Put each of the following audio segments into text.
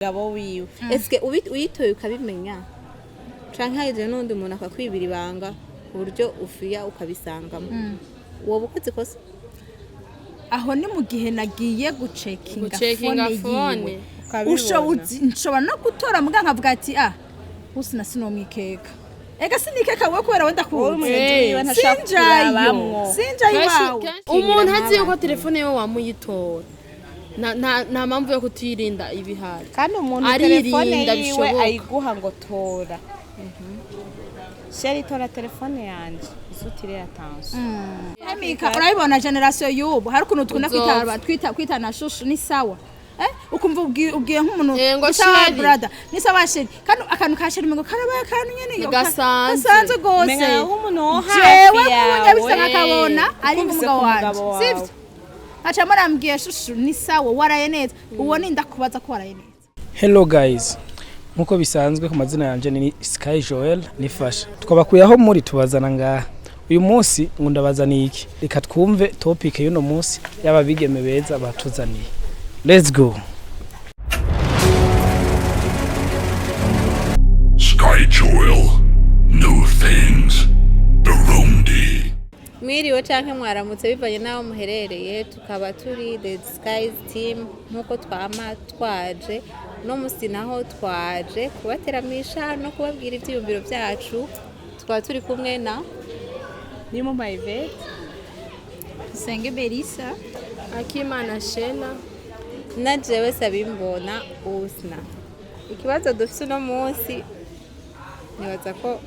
gabo wiwe eske uyitoye ukabimenya canke haje n'undi umuntu akakwibira ibanga uburyo ufiya ukabisangamo wowe ukoze kosa aho ni mu gihe nagiye gucekinga phone nshobora no gutora muga nkavuga ati usi nasinomwikeka ega sinikeka we kubera wenda kuzi sinjayo iwawe umuntu azi ko telefone yo wamuyitora nta mpamvu yo kutirinda ibihari kandi umuntu telefone yiwe ayiguha ngo tora Sheri tora telefone yanje isutire attention Amika urayibona generation y'ubu hari ukuntu twuna kwita na shushu ni sawa ukumva ubwiye nk'umuntu sawa brother ni sawa sheri kandi akantu ka sheri ngo karabaye akantu nyene gasanze gose menga nk'umuntu wo hafi jewe nk'umuntu akabona ari umugabo wanje sivyo acha marambwiye shushu ni sawa waraye neza uwo ninda kubaza ko waraye neza. Hello guys, nkuko bisanzwe ku mazina yanje ni Sky Joel nifasha twabakuyaho muri tubazana ngaha uyu munsi ngo ndabazaniye iki reka twumve topic y'uno munsi yaba bigeme beza batuzaniye. Let's go. Sky Joel, new things, Burundi. Mwiriwe canke mwaramutse bivanye naho muherereye tukaba turi The Skies team nkuko twama twaje no musi naho twaje kubateramisha no kubabwira ivyiyumviro byacu tukaba turi kumwe na ni mu Mayvet Senge Berisa Akimana Shena na jewe Sabimbona Usna. Ikibazo dufite no munsi nibaza ko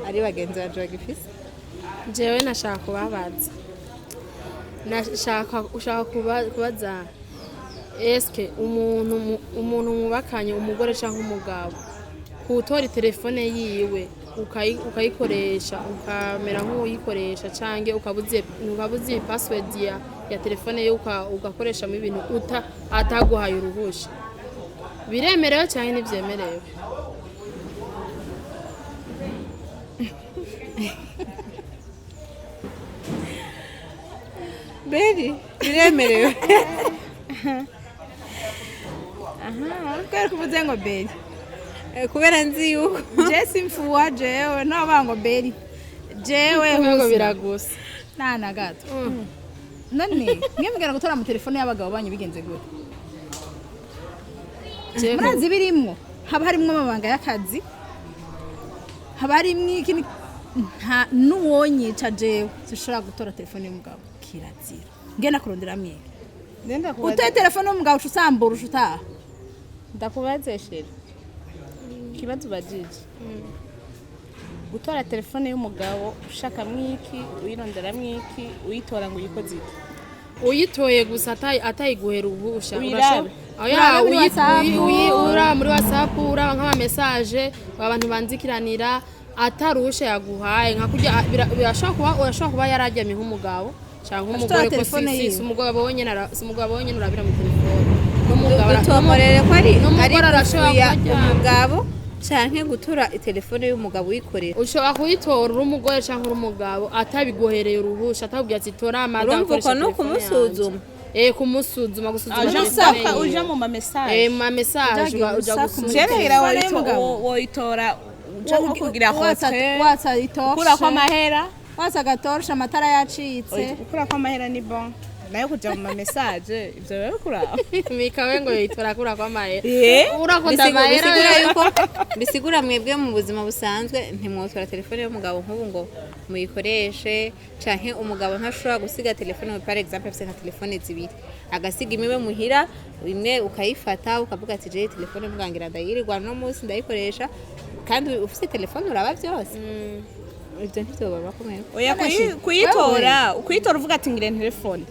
ari bagenzi baje bagifise jewe nashaka kubabaza ushaka kubaza eske umuntu mubakanye umugore cyangwa umugabo kutora telefone yiwe ukayikoresha ukamera nk'uyikoresha canke ukabuze password ya telefone ye ugakoresha mu ibintu ataguhaye uruhusha biremerewe cyane n'ivyemerewe Beri biremerewe kwera kuvuze ngo Beri kubera nzi yuko je simfuwa jewe nabango Beri jewe ngo biragusa nana gato none mwembwira gutora mu telefone y'abagabo banyu bigenze gute murazi birimwo haba harimwo amabanga y'akazi haba harimwo ikindi nta nuwonyica jewe zishobora gutora telefone y'umugabo kirazira ngena kurondera mwege nenda kubaza utoye telefone y'umugabo usambura ushutaha ndakubaze Sheri kibazo bajije gutora telefone y'umugabo ushaka mwiki uyirondera mwiki uyitora ngo uyikoze iki uyitoye gusa atayiguhera ubusha urashaka ura muri WhatsApp ura nk'ama message abantu banzikiranira ataruhusha yaguhaye nka kurya urashaka kuba yarajyamye nk'umugabo cyangwa umugore ko si umugabo wonyene urabira mu telefone n'umugabo aratomorere ko ari umugabo canke gutura telefone y'umugabo wikorera ushobora kuyitora uri umugore canke uri umugabo atabiguhereye uruhusha atabwiye ati tora amada ukoresha no kumusuzuma kumusuzuma uja mu ma message ma message uja gusuzuma jerera woyitora cyangwa kugira watsa itoshe kura kwa mahera watsa gatorsha amatara yacitse kura kwa mahera ni bon nayo kuja mu message ivyo rero kura mikawe ngo yitora kura kwa mahera urakonda mahera yuko bisigura mwebwe mu buzima busanzwe ntimwotora telefone y'umugabo nk'ubu ngo muyikoreshe canke umugabo ntashobora gusiga telefone par exemple afite nka telefone zibiri agasiga imwe muhira imwe ukayifata ukavuga ati je telefone mwangira ndayirirwa no munsi ndayikoresha kandi ufite telefone uraba byose ibyo ntibyo baba bakomeye oya kuyitora uvuga ati ngire telefone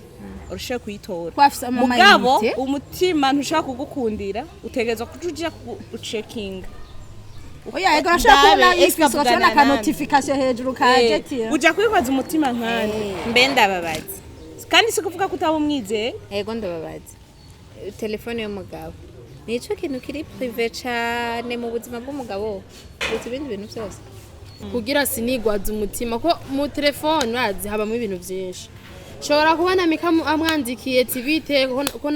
urusha kuyitora mugabo umutima ntushaka kugukundira utegezwa kujuja checking oya ego nashaka kubona yifiswa cyane ka notification hejuru ka jetira uja kwikwaza umutima nkane mbe ndababaza kandi sikuvuga kutaba umwize ego ndababaza telefone y'umugabo nico kintu kiri privé cyane mu buzima bw'umugabo uti ibindi bintu byose kugira sinigwaza umutima ko mu telefone urazi habamo ibintu byinshi shobora kubona mika amwandikiye tibite ko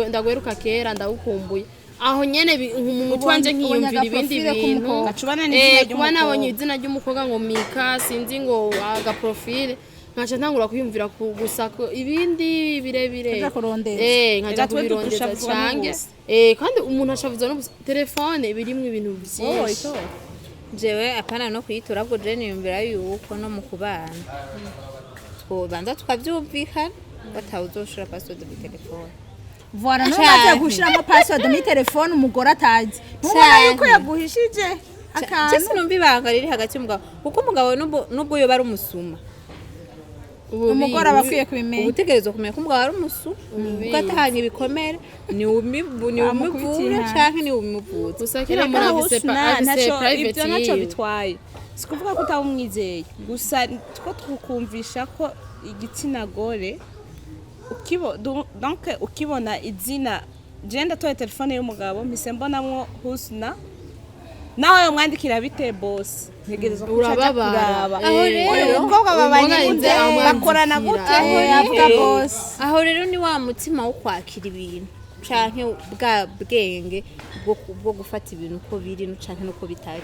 ndagweruka kera ndagukumbuye aho nyene mu mutwe wanje nkiyumvira ibindi bintu gacubana n'izina kuba nabonye izina ry'umukobwa ngo Mika sinzi ngo aga profile nkaca ntangura kwiyumvira gusa ibindi birebire nkaja kubirondeza cange kandi umuntu ashavuza no telefone birimwe ibintu byinshi jewe apana no kuyitora bwo je niyumvira yuko no mu kubana twobanza tukavyumvikana batawuzoshira password mu telefone Vora no maze gushiramo password mu telefone umugore atazi nubona yuko yaguhishije akantu cyese numva ibanga riri hagati y'umugabo kuko umugabo nubwo yo bari umusuma umugore abakwiye kubimenya ubutegerezo kumenya ko umugabo ari umusuma ugatahanya ibikomere ni umuvura cyangwa ni umuvuza gusa kira muri avise private ibyo naco bitwaye sikuvuga ko utawumwizeye gusa two tukumvisha ko igitsina gore donc ukibona izina genda toye telefone y'umugabo mpise mbonamwo Husna nawe mwandikira bite boss ntegereza kucaja kuraba aho rero umukobwa babanye bakorana gute avuga boss aho rero ni wa mutima wo kwakira ibintu canke bwa bwenge bwo gufata ibintu uko biri canke nuko bitari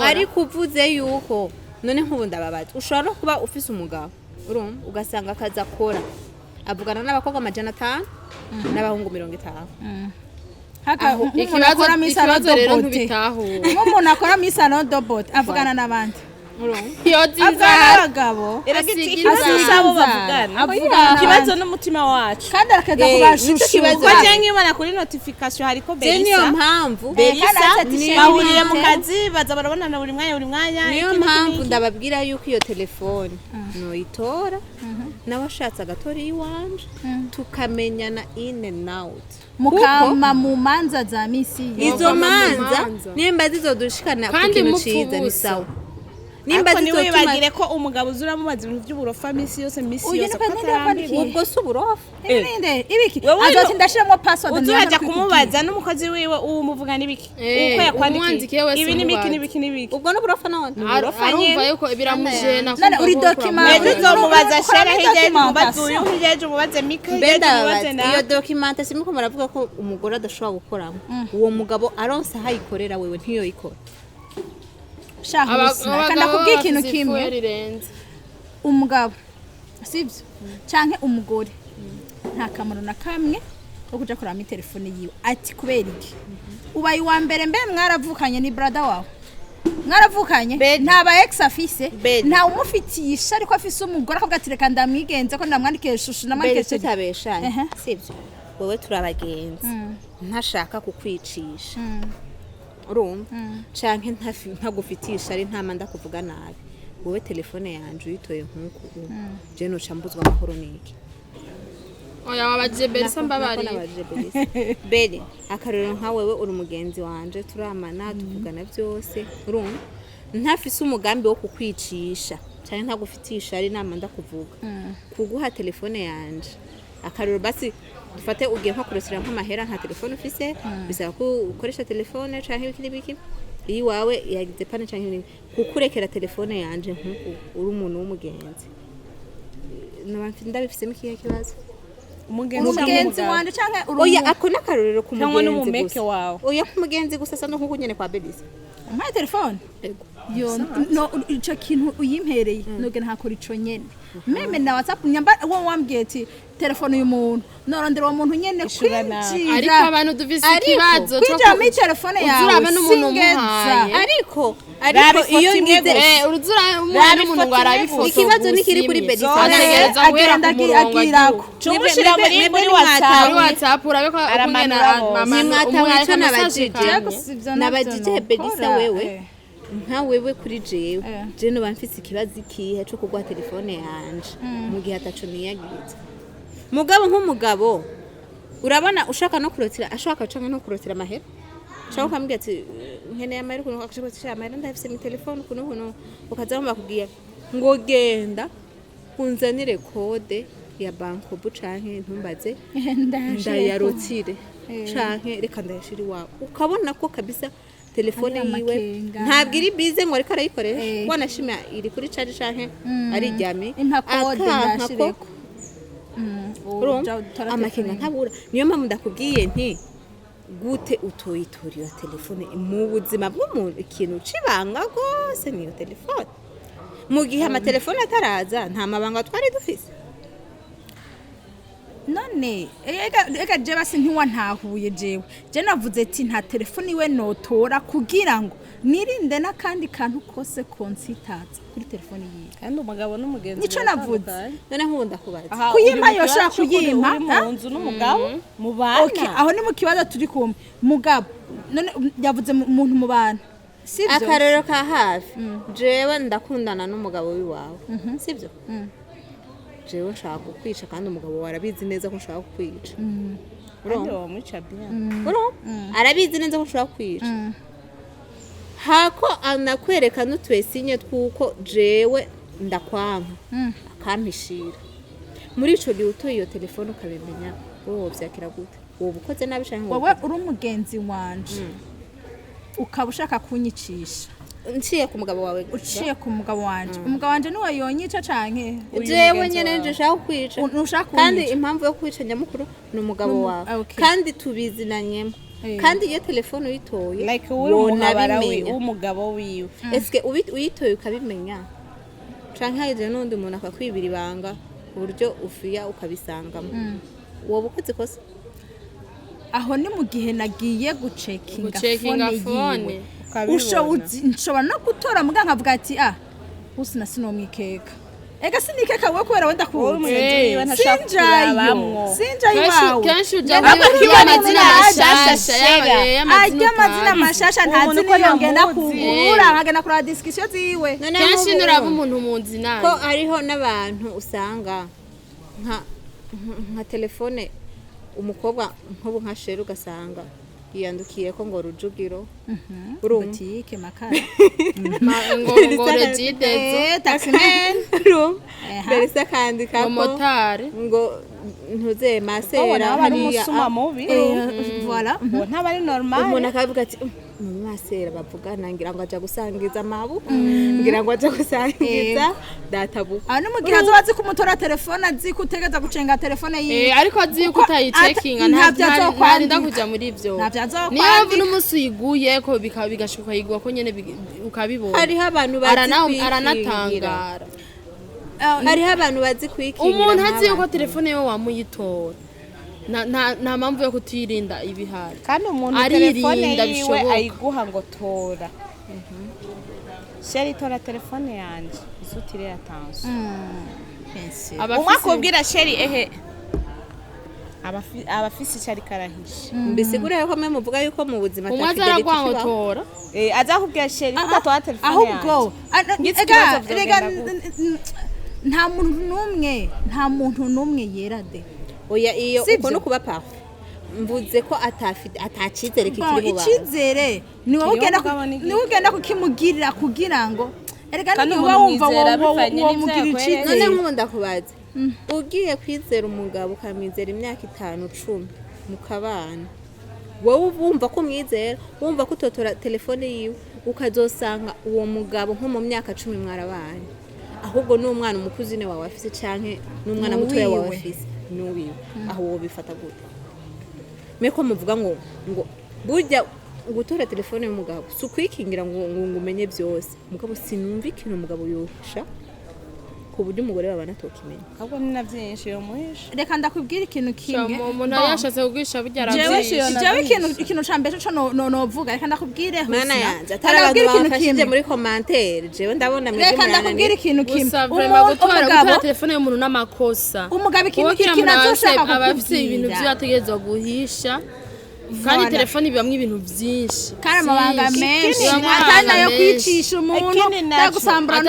ariko uvuze yuko none nk'ubu ndababaza ushobora no kuba ufise umugabo urumva ugasanga akaza akora avugana n'abakobwa 500 n'abahungu 50 haka umuntu akora misano dobote umuntu akora misano dobote avugana n'abandi abagabo ikibazo bavugana ikibazo n'umutima wacu kandi arakaza kubashushu ko cyangwa ibona kuri notification hariko Belisa niyo mpamvu bahuriye mu kazi baza barabonana buri mwanya niyo mpamvu ndababwira yuko iyo telefone noyitora nawe ashatse agatori iwanje tukamenyana in and out mukama mu manza za misi izo manza nimba zizodushikana ku kintu ciza ni sawa nimba zizotuma ko umugabo uzura mu mazi ibintu by'uburofa misi yose ubwo si uburofa ibiki azoti ndashiramo password uzaja kumubaza n'umukozi wiwe umuvuga nibiki uko yakwandikiye ibi nibiki ubwo n'uburofa none arumva yuko biramujena none uri document uzomubaza shera hirya y'umubaza uyu hirya umubaze Mika iyo document simuko maravuga ko umugore adashobora gukoramo uwo mugabo aronsa hayikorera wewe ntiyo ikora kana kubwira ikintu kimwe umugabo sibyo canke umugore nta kamaro na kamwe ko kuja kurama telefone yiwe ati kubera iki ubaye wa mbere mwaravukanye ni brother wawe mwaravukanye nta ba ex afise nta umufitiisha ariko afise umugore akavuga ati reka ndamwigenze ko ndamwandikira shushu namwandikira tutabeshanye sibyo wowe turabagenzi ntashaka kukwicisha urumva canke ntagufitisha ari ntamanda kuvuga nabi wowe telefone yanje uyitoye nkuko je no cambuzwa amahoro niki oya wabaje Belisa mbabari bere akarero nka wewe uri umugenzi wanje turamana tuvugana byose urumva ntafise umugambi wo kukwicisha canke ntagufitisha ari namanda kuvuga kuguha telefone yanje akarero basi dufate ugiye nko kurosira nk'amahera nta telefone ufise bisaba ko ukoresha telefone canke ibiki iyi wawe yagize pane canke kukurekera telefone yanje nkuko uri umuntu w'umugenzi ndabifise mikiye kibazo umugenzi wanje canke oya akona karorero ku mugenzi wawe oya ku mugenzi gusa sano nkuko nyene kwa Belisa mpa telefone yo no ico kintu uyimpereye noge ntakora ico nyene meme na WhatsApp nyamba wo wambwiye ati telefone y'umuntu norondera uwo muntu nyene kwinjira ariko abantu duvise ikibazo kwinjira muri telefone yawe uzuraba n'umuntu umuhaye ariko iyo ngize uruzura umuntu ngo arabifoto ikibazo nikiri kuri Belisa agenda agirako cumushira muri WhatsApp urabe ko aramana mwatawica nabajije Belisa wewe nka wewe kuri jewe je no bamfise ikibazo ikihe cyo kugwa telefone yanje mu gihe ataco niyagize mugabo nk'umugabo urabona ushaka no kurotira ashaka canke no kurotira amahera shaka kwambwira ati nkene amahera kuno akashaka ati amahera ndafise mu telefone kuno ukaza bakubwiye ngo genda unzanire kode ya banko bu canke ntumbaze ndayarotire canke reka ndayashiri wawe ukabona ko kabisa telefone yiwe ntabwo iri bize ngo ariko arayikoresha wanashima iri kuri charge canke ari ryame impakode ndashireko amakenga ntabura niyo mpamvu ndakubwiye nti gute utoyitora iyo telefone mu buzima bw'umuntu ikintu cibanga rwose niyo telefone mu gihe amatelefone ataraza nta mabanga twari dufise none ega je basi ntiwantahuye jewe je navuze ati nta telefone iwe notora kugira ngo nirinde n'akandi kantu kose konsitaza kuri telefone yiwe kandi umugabo n'umugenzi nico navuze none nk'ubu ndakubaza kuyimpa yoshaka kuyimpa mu nzu n'umugabo mu bana okay aho ni mu kibazo turi kumwe mugabo none yavuze umuntu mu bana sivyo akarero ka hafi jewe ndakundana n'umugabo wiwawe sivyo jewe nshaka kukwica kandi umugabo warabizi neza ko nshaka kukwica kandi wamwica bien arabizi neza ko nshaka kukwica hako anakwereka n'utwesinye twuko jewe ndakwanka akampishira muri ico gihe utoye iyo telefone ukabimenya wowe vyakira gute wowe ukoze nabi canke wowe uri umugenzi wanje ukaba ushaka kunyicisha nciye ku mugabo wawe uciye ku mugabo wanje umugabo wanje niwe yonyica canke jewe nyene nje nshaka kukwica ushaka kandi impamvu yo kwica nyamukuru ni umugabo wawe kandi tubizinanyemo kandi iyo telefone uyitoye like uri umuhabara w'umugabo wiwe eske uyitoye ukabimenya canke haje n'undi muntu akakwibira ibanga uburyo ufiya ukabisangamo wowe ukoze kosa aho ni mu gihe nagiye gucekinga phone nshobora no gutora muganga avuga ati usi nasinomwikeka ega sinikeka wewe kubera wenda kuwuze sinjayo iwawe kenshi ujya muri amazina mashasha amazina mashasha ntazi niyo ngenda kugura nkagenda kuraba discussion ziwe kenshi nuraba umuntu munzi nawe ko ariho n'abantu usanga nka telefone umukobwa nk'ubu nka Sheri ugasanga yiyandukiye ko ngo rujugiro butike makara ngo regidezo taximan berisa kandi kako motari ngo ntuze masera hariya mubi voilà ntabari normal umuntu akavuga ati mu masera bavugana ngira ngo aja gusangiza amabu ngira ngo aja gusangiza databu ano mugihe azobazi kumutora telefone azi kutegeza gucenga telefone yiwe ariko azi yuko utayicekinga ntabyo kuja muri ivyo niyo n'umunsi uyiguye ko bigashuka yigwa ko nyene ukabibona hariho abantu bazi aranatangara hariho abantu bazi kwikingira umuntu azi yuko telefone yo wamuyitora nta mpamvu yo kutirinda ibihari kandi umuntu telefone yiwe ayiguha ngo tora Sheri tora telefone yanje izutire yatanze umwe akubwira Sheri ehe abafisi cyari karahisha mbisigura yuko mwe muvuga yuko mu buzima atafite tora azakubwira Sheri ugatora telefone yanje ahubwo nta muntu numwe yerade oya iyo uko no kuba parfait mvuze ko atacizere kikiri mu icizere ni wowe ugenda kukimugirira kugira ngo erega ni wowe wumva wowe mugira icizere none nk'ubu ndakubaza ugiye kwizera umugabo ukamwizera imyaka 5-10 mukabana wowe wumva ko mwizera wumva ko utotora telefone yiwe ukazosanga uwo mugabo nko mu myaka 10 mwarabanye ahubwo n'umwana umukuzine wawe afise canke n'umwana mutoya wawe afise nubiwe aho wo bifata gute meko muvuga ngo burya gutora telefone y'umugabo sukwikingira ngo umenye byose mugabo sinumva ikintu umugabo yohisha ku buryo umugore babana tokimenya ahubwo ni navyinshi yo muhisha reka ndakubwira ikintu kimwe umuntu yashatse kugisha burya aravyinshi jewe ikintu cambe cyo novuga reka ndakubwire mana yanje atarabantu bafashije muri commentaire jewe ndabona mwe reka ndakubwira ikintu kimwe gutora telefone y'umuntu n'amakosa umugabo ikintu kinazoshaka abafite ibintu byategezwa guhisha kandi telefone ibamwe ibintu byinshi kandi amabanga menshi atari yo kwicisha umuntu yagusambura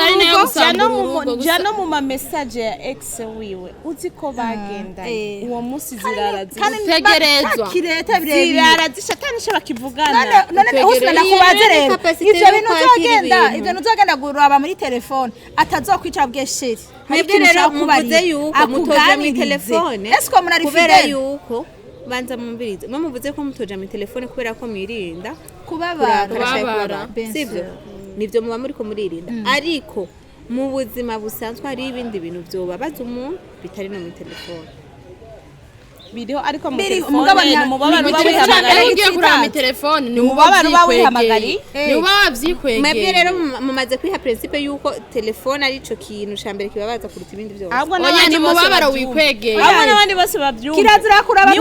n'urugo jana mu ma message ya ex wiwe uzi ko bagenda uwo munsi zirara zitegerezwa zirara zishatani sho bakivugana none hose nakubaze rero ivyo nuzogenda guraba muri telefone atazokwicara bwe Sheri mwebwe rero muvuze yuko mutoje mu telefone esko munari kubera yuko banza mumbirize mwe muvuze ko mutoja mu telefone kubera ko mwirinda kubabara sivyo nivyo muba muri ko muririnda ariko mu buzima busanzwe hari ibindi bintu byobabaza umuntu bitari no mu telefone biriho ariko mu Biri, telefone umugabo ni umubabaro uba wihamagariye ugiye kuraba mu telefone ni umubabaro uba wihamagariye ni uba wavyikwegeye mwebwe rero mumaze kwiha principe yuko telefone ari ico kintu cambere kibabaza kuruta ibindi byose ahubwo oya ni mubabaro wikwegeye ahubwo n'abandi bose babyumva kirazira kuraba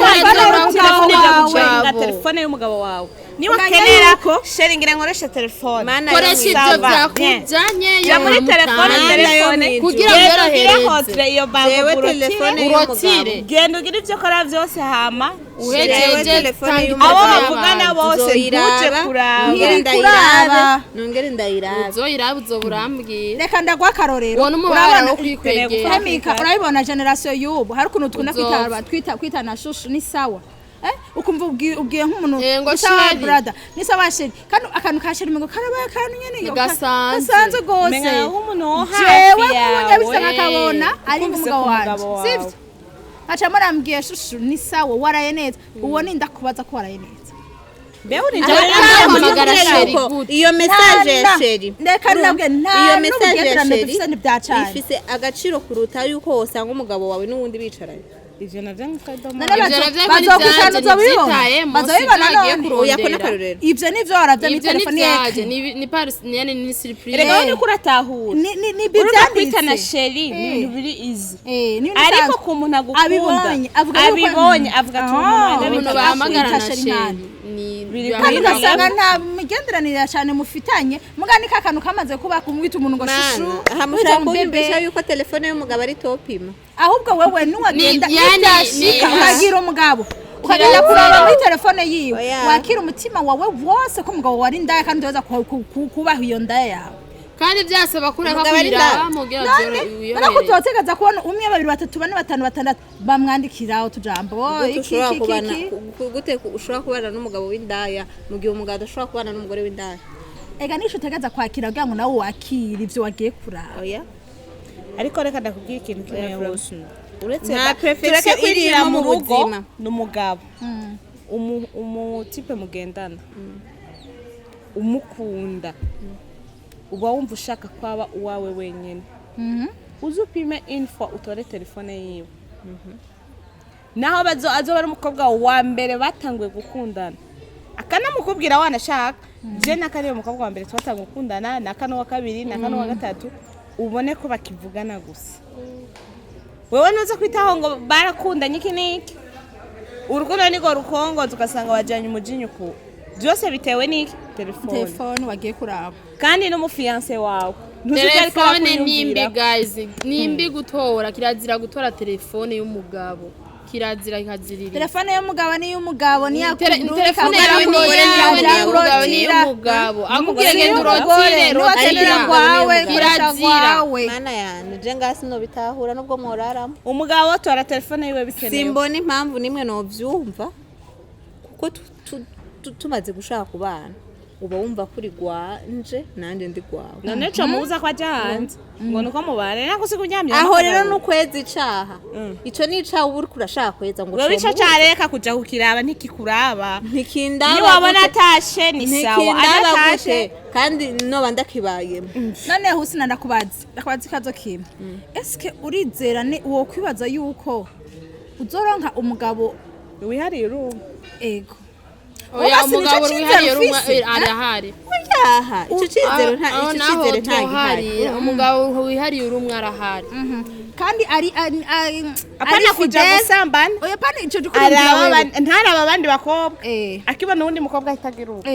telefone y'umugabo wawe niba kenera ko sharingira nkoresha telefone koresha ivyo vyakujanye ya muri telefone kugira ngo yorohereze iyo bango telefone urotire genda ugira ivyo kora vyose hama uhejeje telefone abo bavugana bose ntuje kuraba nongere ndayiraba uzoyiraba uzoburambwira reka ndagwa akarorero ubona umubabaro wo kwikwegera Famika urabibona generation y'ubu hari ukuntu twina kwita na shushu ni sawa ukumva ubwiye nk'umuntu sawa brother ni sawa sheri kandi akantu ka sheri ngo karabaye akantu nyene gasanzwe gose menga nk'umuntu wo jewe hafi yawe munyabisa nkakabona ari umugabo wanje sivyo acha marambwiye shushu ni sawa waraye neza uwo ni ndakubaza ko waraye neza beho ni hamagara sheri iyo message ya sheri ndeka nabwe iyo message ya sheri dufise ntibyacanye ifise agaciro kuruta yuko wosanga umugabo wawe n'uwundi bicaranye ivyo navyo nkadoma ivyo nivyo waravya ni telefone yake ni paris ni surprise rega ni kuratahura ni bibyanditse na sheri ni ibintu biri easy ariko ku muntu agukunda abibonye avuga ati umuntu bahamagara na sheri kandi ugasanga nta migenderanire cyane mufitanye mugani ka kantu kamaze kuba kumwita umuntu ngo shushu hamushaka kumbesha yuko telefone y'umugabo ari topima ahubwo wewe nuwagenda yashika ukagira umugabo ukagenda kuraba muri telefone yiwe wakira umutima wawe wose ko umugabo wari ndaya kandi uza kubaho iyo ndaya yawe kandi byasaba kureka kugira mugira byo bana kutotegeza kubona umwe babiri batatu bane batanu batandatu bamwandikiraho tujambo iki gute ushobora kubana n'umugabo w'indaya mu gihe umugabo adashobora kubana n'umugore w'indaya ega nisho utegeza kwakira kugira ngo nawe wakire ivyo wagiye kuraba oya ariko reka ndakubwira ikintu kimwe wose uretse nta perfection kwinjira mu rugo n'umugabo umutipe mugendana umukunda uba wumva ushaka kwaba uwawe wenyine uzupime info utore telefone yiwe naho azoba ari umukobwa wa mbere batanguye gukundana akanamukubwira wanashaka je nakari umukobwa wa mbere twatanguye gukundana nakano wa kabiri nakano wa gatatu ubone ko bakivugana gusa wewe nuza kwitaho ngo barakundanye iki niki urukundo niko rukongo tugasanga wajanye umujinyo ku byose bitewe n'iki telefone wagiye kuraba kandi n'umufiance wawe telefone nimbi guys nimbi gutora kirazira gutora telefone y'umugabo kirazira ikazirira telefone y'umugabo ni y'umugabo ni telefone yawe ni y'umugabo akubwiye genda urotire rotira kwawe kirazira mana yanjye je ngasi no bitahura nubwo moraramo umugabo tora telefone yiwe bikenewe simbona impamvu nimwe no vyumva kuko tumaze gushaka kubana uba wumva kuri gwanje nanje ndi gwawe none cyo muza kwa hanze ngo nuko mubare nako sikunyamya aho rero nukwezi icaha ico ni icaha uri kurashaka kweza ngo wewe ico careka kuja kukiraba ntikikuraba ntikindaba ni wabona atashe ni sawa adatashe kandi no bandakibayemo none husina ndakubaza ikazo kimwe eske urizera ne uwo kwibaza yuko uzoronka umugabo wihariye urugo ego oya umugabo wihariye rumwe arahari oyaha ico cizero nta gihari umugabo wihariye urumwe arahari kandi ari apana kuja gusambana oya pana ico dukurindira ntaraba abandi bakobwa akibona undi mukobwa ahitagira urugo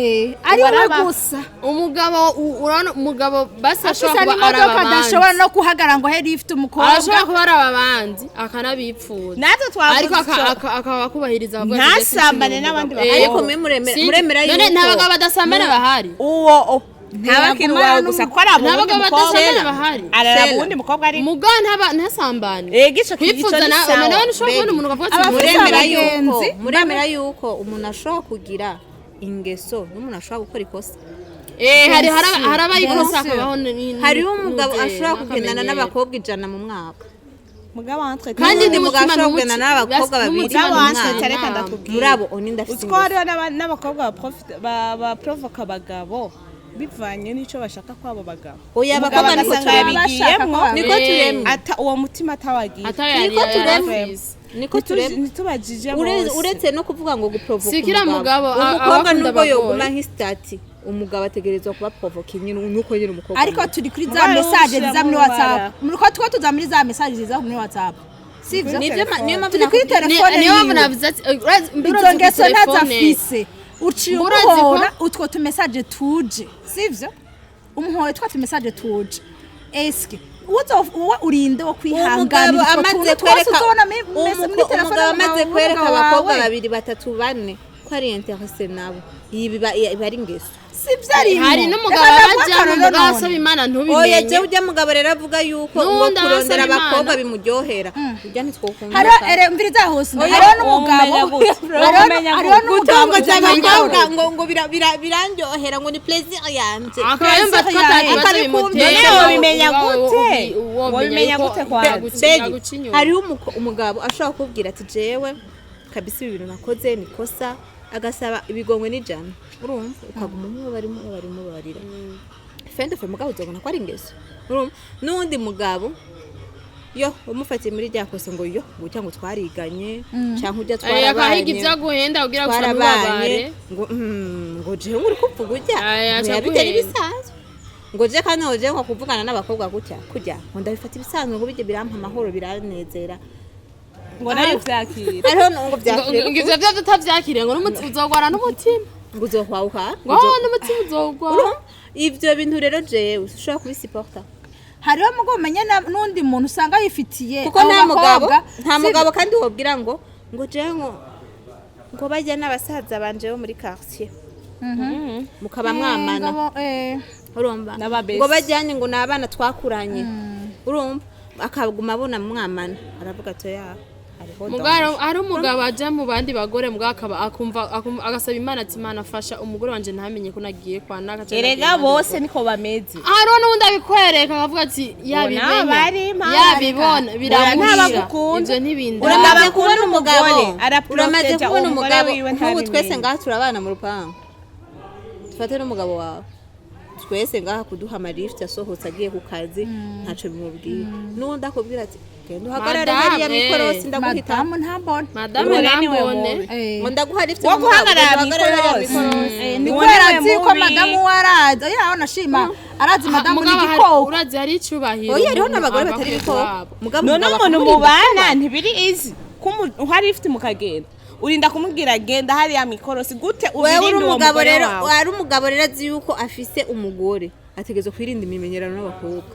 ari we gusa umugabo urana umugabo basashobora kuba araba adashobora no kuhagara ngo he lift umukobwa ashobora kuba araba abandi akanabipfuza natwe twavuze ariko akaba kubahiriza avuga ntasambane n'abandi ariko muremera yuko none ntabagabo badasambana bahari uwo ntabakiri wawe gusa ko ari abo badasambana bahari araba undi mukobwa ari mugabo ntasambane gico kwifuza nawe ushobora kubona umuntu bavuga ati muremera yuko umuntu ashobora kugira ingeso n'umuntu ashobora gukora ikosa hari abayikosa akabaho hariho umugabo ashobora kugendana n'abakobwa 100 mu mwaka mugabo entre kandi ndi mugabo ashobora kugendana n'abakobwa 2 mu mwaka reka ndakubwira murabo oni ndafite uko hariho n'abakobwa ba provoka abagabo bivanye n'ico bashaka kwabo bagabo oya abakobwa niko yabigiyemo niko turemwe ata uwo mutima atawagiye niko turemwe niko turemwe ntitubajije bose uretse no kuvuga ngo guprovoka sikira mugabo umukobwa nubwo yoguma nk'istati umugabo ategerezwa kuba provoke nyine nuko nyine umukobwa ariko turi kuri za message ziza muri WhatsApp muri ko tuba tuza muri za message ziza muri WhatsApp sivyo niyo mpamvu turi kuri telefone niyo mpamvu navuze ati izo ngeso ntazafise uciye umuhora utwo tu message tuje sivyo umuhora twa tu message tuje eske uwo urinde wo kwihanganira amaze kwereka umugabo amaze kwereka abakobwa 2 3 4 ko ari interesse nabo ibi bari ngeso sivyari hari n'umugabo abajya mu gasaba imana ntubimenye oya je ujya mugabo rero avuga yuko ngo kurondera abakobwa bimuryohera ujya ntitwokumva haro mviriza hose haro n'umugabo haro n'umugabo cyangwa ngo birandyohera ngo ni plaisir yanje akayumva twatagiye bimuteye bimenya gute kwa hari umugabo ashobora kubwira ati jewe kabisa ibi bintu nakoze nikosa agasaba ibigongwe n'ijana urumva ukaguma mu barimo barira fende fe mugabo uzobona ko ari ingeso urumva n'undi mugabo yo umufatiye muri rya kose ngo yo gucya ngo twariganye cyangwa ujya twarabanye akahiga ibyo guhenda ugira ngo twabare ngo je nguri kuvuga ujya bitari bisanzwe ngo je kandi ngo je ngo kuvugana n'abakobwa gutya kujya ngo ndabifata ibisanzwe ngo bije birampa amahoro biranezera ngo nayo vyakira ariho ngo vyakira ngo ivyo byo tutavyakire ngo n'umutima uzogwara n'umutima ngo uzohwauka ngo n'umutima uzogwara ivyo bintu rero jewe ushobora kubisiporta hariho mugo menye n'undi muntu usanga yifitiye kuko nta mugabo kandi wobwira ngo je ngo bajya n'abasaza banje bo muri quartier mukaba mwamana urumva ngo bajyanye ngo nabana twakuranye urumva akaguma abona mwamana aravuga to ya mugaro ari umugabo aja mu bandi bagore mugakaba akumva agasaba imana ati imana afasha umugore wanje ntamenye ko nagiye kwa naka cyane erega bose niko bameze haro n'undi abikwereka akavuga ati yabibona biramubwira ivyo ntibindi uramaze kubona umugabo nk'ubu twese ngaha turabana mu rupangu dufate n'umugabo wawe twese ngaha kuduha amalift asohotse agiye ku kazi ntaco bimubwiye n'undi akubwira ati genda uhagarare hariya mikorosi ndaguhita madame ntambone ngo ndaguha lift wo guhagarara mikorosi ni kwera nzi ko madame waraza yaho nashima arazi madame n'igikoko urazi hari icubahiro oya ariho n'abagore batari ibikoko none umuntu mubana ntibiri easy hari lift mukagenda urinda kumubwira genda hariya mikorosi gute ubirinde uwo mugore wawe ari umugabo rero azi yuko afise umugore ategezo kwirinda imimenyerano n'abakobwa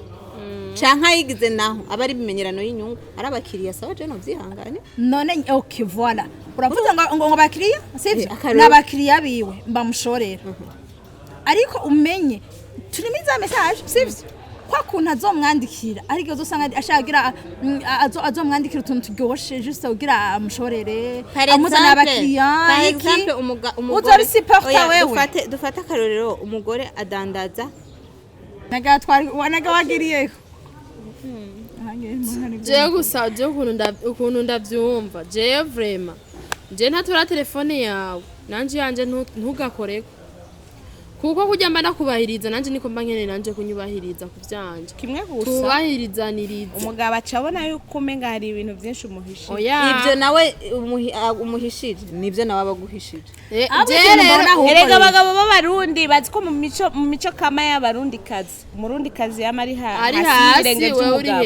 canka yigize naho abari ibimenyerano y'inyungu ari abakiriya sawa je no vyihangane none okay voilà uravuze ngo bakiriya sivyo n'abakiriya biwe mbamushorera ariko umenye turimiza message sivyo kwa kuntu azomwandikira ariko uzosanga ashagira azomwandikira utuntu turyoshe juste ugira amushorere amuzana abakiriya par exemple umugore uzobiporta wewe dufata akarorero umugore adandaza naga wagiriye je gusa je ukuntu ndavyumva je vraiment je ntatora telefone yawe nanje yanje ntugakoreko kuko kujya mba nakubahiriza nanje niko mba nkene nanje kunyubahiriza kuvyanje kimwe gusa tubahirizaniriza umugabo acabona yuko umenga hari ibintu byinshi umuhishije ivyo nawe umuhishije nivyo nawe abaguhishije erega abagabo b'abarundi bazi ko mu mico kama y'abarundi kazi umurundi kazi yamari hasi irenge ry'umugabo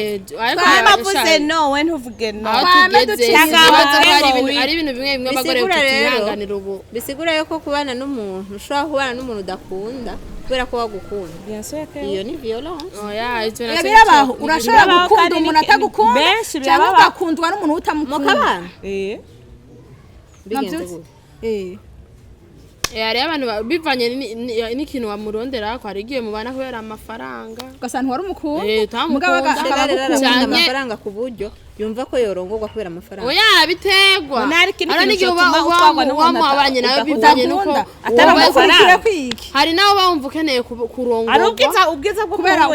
bavuze no we ntuvuge no ari ibintu bimwe bimwe abagore tutihanganira ubu bisigura yuko kubana n'umuntu ushobora kubana n'umuntu udakunda kubera ko wagukunda iyo ni violence oya icyo birabaho urashobora gukunda umuntu atagukunda cyangwa ugakundwa n'umuntu utamukunda bigenze hari abantu bivanye n'ikintu wamurondera ko hari igihe mubana kubera amafaranga ugasanga wari umukuru amafaranga ku buryo yumva ko yorongorwa kubera amafaranga oya bitegwa ari n'igihe wamubanye nawe bivanye nuko hari nawe bawumva ukeneye kurongorwa ari ubwiza bwo kubera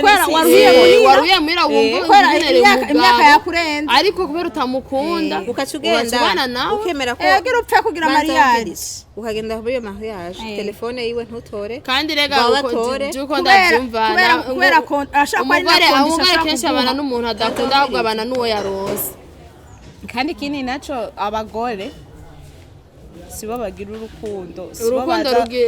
waruye muhira wumva imyaka yakurenze ariko kubera utamukunda ukaca ugenda ukemera ko yagira upfa kugira mariage ukagenda muri iyo mariage telefone yiwe ntutore kandi rega uko ndavyumva kubera ko ashaka ari umugore kenshi abana n'umuntu adakunda ahubwo abana n'uwo yarose kandi ikindi naco abagore sibo bagira urukundo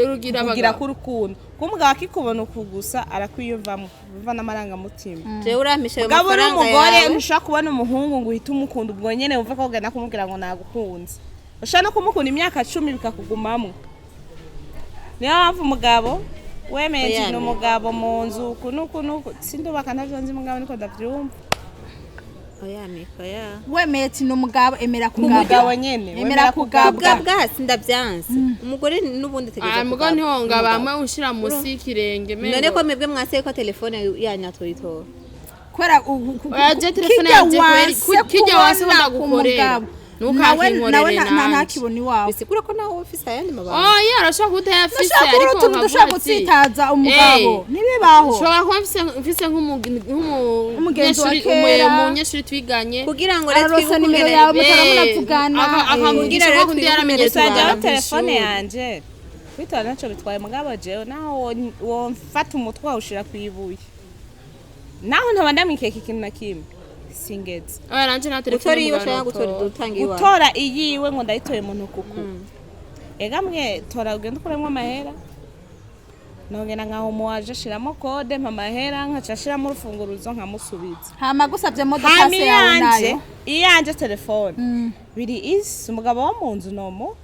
rugira ku rukundo kumugabo akikubona ukugusa arakwiyumvamo biva n'amarangamutima jewe urampisha ayo mugabo mafaranga n'umugore yawe ntushaka kubona umuhungu ngo uhite umukunda ubwo nyene wumva ko ugenda kumubwira ngo nagukunze ushaka no kumukunda imyaka 10 bikakugumamo niyo mpamvu umugabo wemeye n'umugabo mu nzu kunuku sindubaka ntavyo nzi mugabo niko ndavyumva wemeye n'umugabo emera umugabo nyene emera kugabwa bwasi ndavyanze umugore n'ubundi tegeza umugabo ntihonga bamwe ushira musi y'ikirenge none ko mwebwe mwaseye ko telefone yanyu atoyitora kwera je telefone yanje kijya wase ndagukorera nawe ntakibona iwawe bisigura ko nawe ufise ayandi mabanga arashaka kutayafise ariko nkavuga gutsitaza umugabo nibibaho ushobora kuba mfise nk'umunyeshuri twiganye kugira ngo rero nimero yawe mutaramuvugana akamubwira rero kundi yaramenye telefone yanje kwitora naco bitwaye mugabo jewe naho womfata umutwe ushira kwibuye naho ntaba ndamwikeka ikintu na kimwe singetse nanje na telefone gutora iyiwe ngo ndayitoye mu ntukuku ega mwe tora ugenda ukuremwo amahera nongena nkaho muwaje ashiramo kode mpamahera nkacashiramo urufunguruzo nkamusubiza hama gusavye modokase yawe nayo iyanje telefone biri isi umugabo wo mu nzu nomo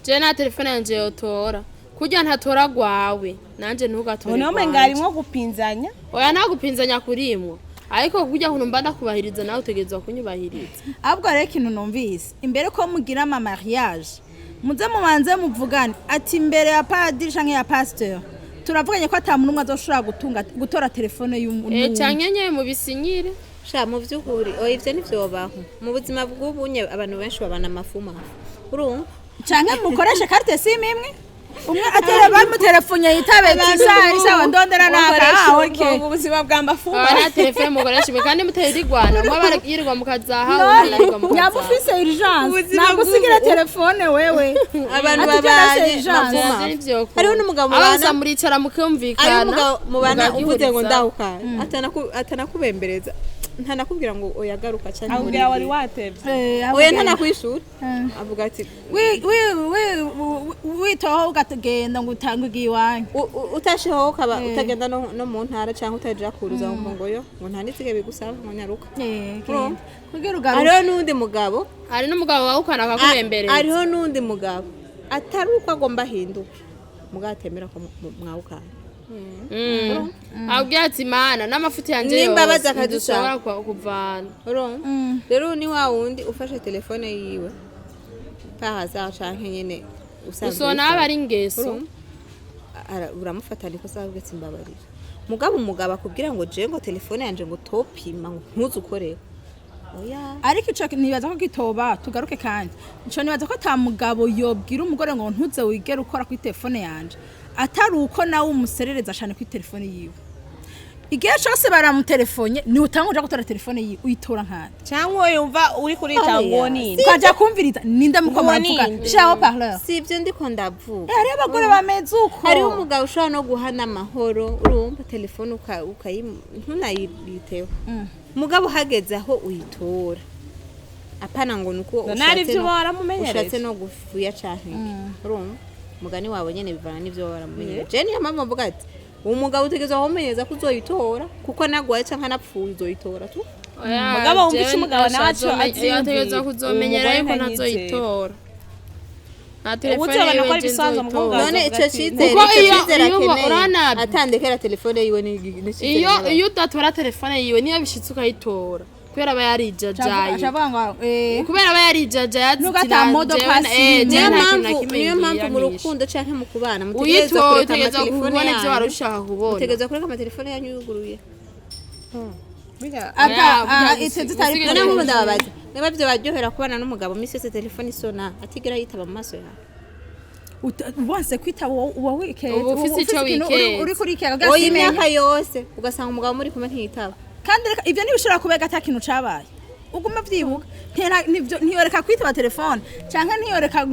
je na telefone yanje yotora kujya ntatora gwawe nanje ntugatore none ngarimwo gupinzanya oya ntagupinzanya kurimwo ariko kujya hano mba ndakubahiriza nawe utegerezwa kunyubahiriza ahubwo rero ikintu numvise imbere ko mugira ama mariage muze mubanze muvugane ati imbere ya padiri canke ya pasteur turavuganye ko atamuntu umwe azoshobora gutora telefone y'umuntu canke nyeye mu bisinyire sha mu vy'ukuri ivyo nivyo babaho mu buzima bw'ubunye abantu benshi babana amafuma urumva canke mukoreshe carte sim imwe umwe atera bamutelefone yitabe tisari sawa ndondera naka okay ubuzima bw'amafuma na telefone mukoresha kandi mutera igwana mwe barayirirwa mukazaha unarirwa mukazaha nyamufise urgence nagusigira telefone wewe abantu babanye mafuma hariho n'umugabo mubana muricara mukumvikana hariho umugabo mubana uvuze ngo ndahukana atanakubembereza ntanakubwira ngo oyagaruka cyane muri wari watevye oya ntanakwishura avuga ati witoho ugatagenda ngo utangugiye iwanyu utashiho ukaba utagenda no mu ntara cyangwa utaja kuruza ngo yo ngo nta nitsige bigusaba ngo nyaruka kugira ugaruka hariho n'undi mugabo hari n'umugabo wawukana akakubembereza hariho n'undi mugabo atari uko agomba ahinduka mugatemera ko mwawukana abwiye ati mana n'amafuti yanje nimbabaza akadushobora kuvana rero ni wa wundi ufashe telefone yiwe pahaza canke nyene usona aba ari ingeso uramufata niko sabwe tsimbabarira umugabo akubwira ngo je ngo telefone yanje ngo topima ngo ntuzukorera ariko ico nibaza ko gitoba tugaruke kandi ico nibaza ko ata mugabo yobwira umugore ngo ntuze wigera ukora ku telefone yanje atari uko nawe umuserereza cyane ku telefone yiwe igihe cyose baramutelefone ni utanguja gutora telefone yiwe uyitora nkande cyangwa yumva uri kuri tango nini ukaja kumviriza ninde muko muravuga shaho parleur sivyo ndiko ndavuga hari abagore bameze uko hari umugabo ushobora no guhana amahoro urumva telefone ntunayiteho mugabo hageze aho uyitora apana ngo nuko ushatse no gufuya cyane urumva mugani wawe nyene bivana n'ivyo baramumenyera je niyo mpamvu mvuga ati umugabo utegeza kumenyeza kuzoyitora kuko nagwaye canka napfuye uzoyitora tu mugabo wumva umugabo naco ategeza kuzomenyera yuko ntazoyitora na telefone none ico cizere atandekera telefone yiwe ni iyo udatora telefone yiwe niyo bishitse ukayitora kubera aba yarijajaye kubera aba yarijajaye nugata modo pasi niyo mpamvu mu rukundo canke mu kubana mutegeza kureka amatelefone y'ivyo warushaka kubona mutegeza kureka amatelefone yanyu yuguruye itari none ndababaza niba byo baryohera kubana n'umugabo misi yose telefone isona atigera yitaba mu maso yawe wanse kwitaba uba wikeye ufise ico wikeye uri kuri kera oyi imyaka yose ugasanga umugabo muri kumwe ntiyitaba kandi ivyo nibishobora kubega atakintu cabaye uguma vyibuka ntiyoreka kwitaba telefone canke ntiyoreka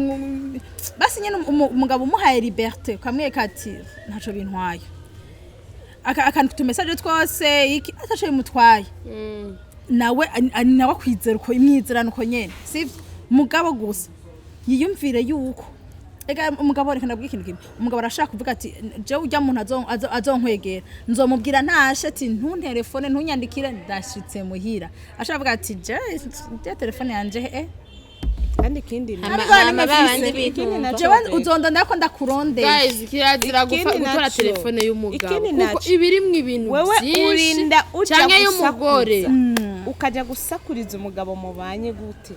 basi nyene umugabo umuhaye liberté kamwe kati ntaco bintwaye akantu tumessage twose iki ataco bimutwaye nawe nawe kwizera uko imyizerano uko nyene sivyo mugabo gusa yiyumvire yuko ega umugabo reka ndabwira ikintu kimwe umugabo arashaka kuvuga ati je ujya muntu azonkwegera nzomubwira ntashe ati ntuntelefone ntunyandikire ndashitse muhira ashaka kuvuga ati je telefone yanje kandi ikindi uzonda ndako ndakurondera guys kirazira gutora telefone y'umugabo kuko ibirimwe ibintu wewe urinda canke y'umugore ukaja gusakuriza umugabo mubanye gute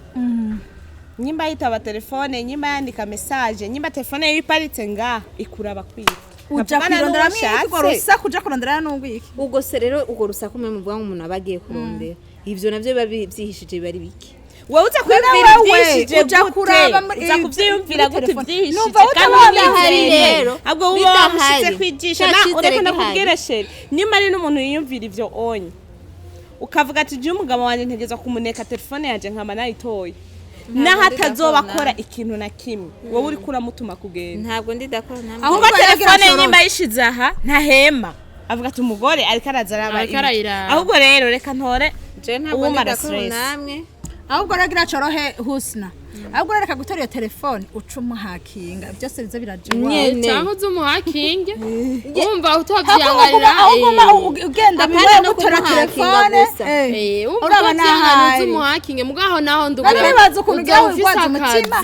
nyimba yitaba telefone nyimba yandika message nyimba telefone yiparitse nga ikuraba kwiga uja kurondera mwiko rusa kuja kurondera n'ungwiki ubwo se rero ugo rusaku mwe muvuga nk'umuntu abagiye kurondera ivyo navyo biba byihishije bari biki wowe uza kwiyumvira byishije uja kuraba uza kuvyiyumvira gute byishije kandi hari rero ahubwo uba wamushitse kwijisha na ureko nakubwira sheri nyuma ari n'umuntu yiyumvira ivyo onye ukavuga ati je umugabo wanje ntegeza kumuneka telefone yanje nkama nayitoye naho atazoba akora ikintu na kimwe wowe uri kuramutuma kugenda ntabwo ndidakora namwe ahubwo telefone nyimba yishize aha ntahema avuga ati umugore ariko arazaraba ahubwo rero reka ntore je ntabwo ndidakora namwe ahubwo ragira corohe husna ahubwo reka gutora iyo telefone ucuma hakinga byose biza biraje cyangwa uzumu hakinge umva utavyangarira ahubwo ugenda biwe gutora telefone uraba nahanze uzumu hakinge mugaho naho ndabibaza ukuntu ugiye gwaza umutima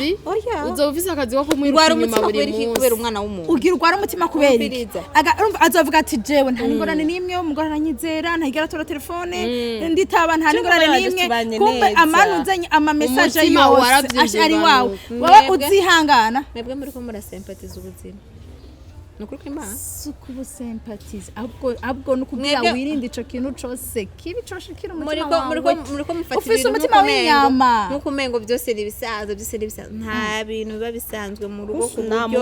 uzofisa akazi ko kumwirukira inyuma buri munsi kubera umwana w'umuntu ugira ugwara umutima kubera azovuga ati jewe nta ningorane nimwe umugore aranyizera ntagera tora telefone nditaba nta ningorane nimwe kumbe amanuzanye ama message yose ari wawe wowe uzihangana mwebwe muri ko murasympathize ubuzima nukuri kw'Imana sukubu sympathize abwo nukubwira wirinde ico kintu cose kibi coshikira umutima wawe muri ko mufatira ufise umutima w'inyama nkuko mengo byose nibisaza nta bintu biba bisanzwe mu rugo ku buryo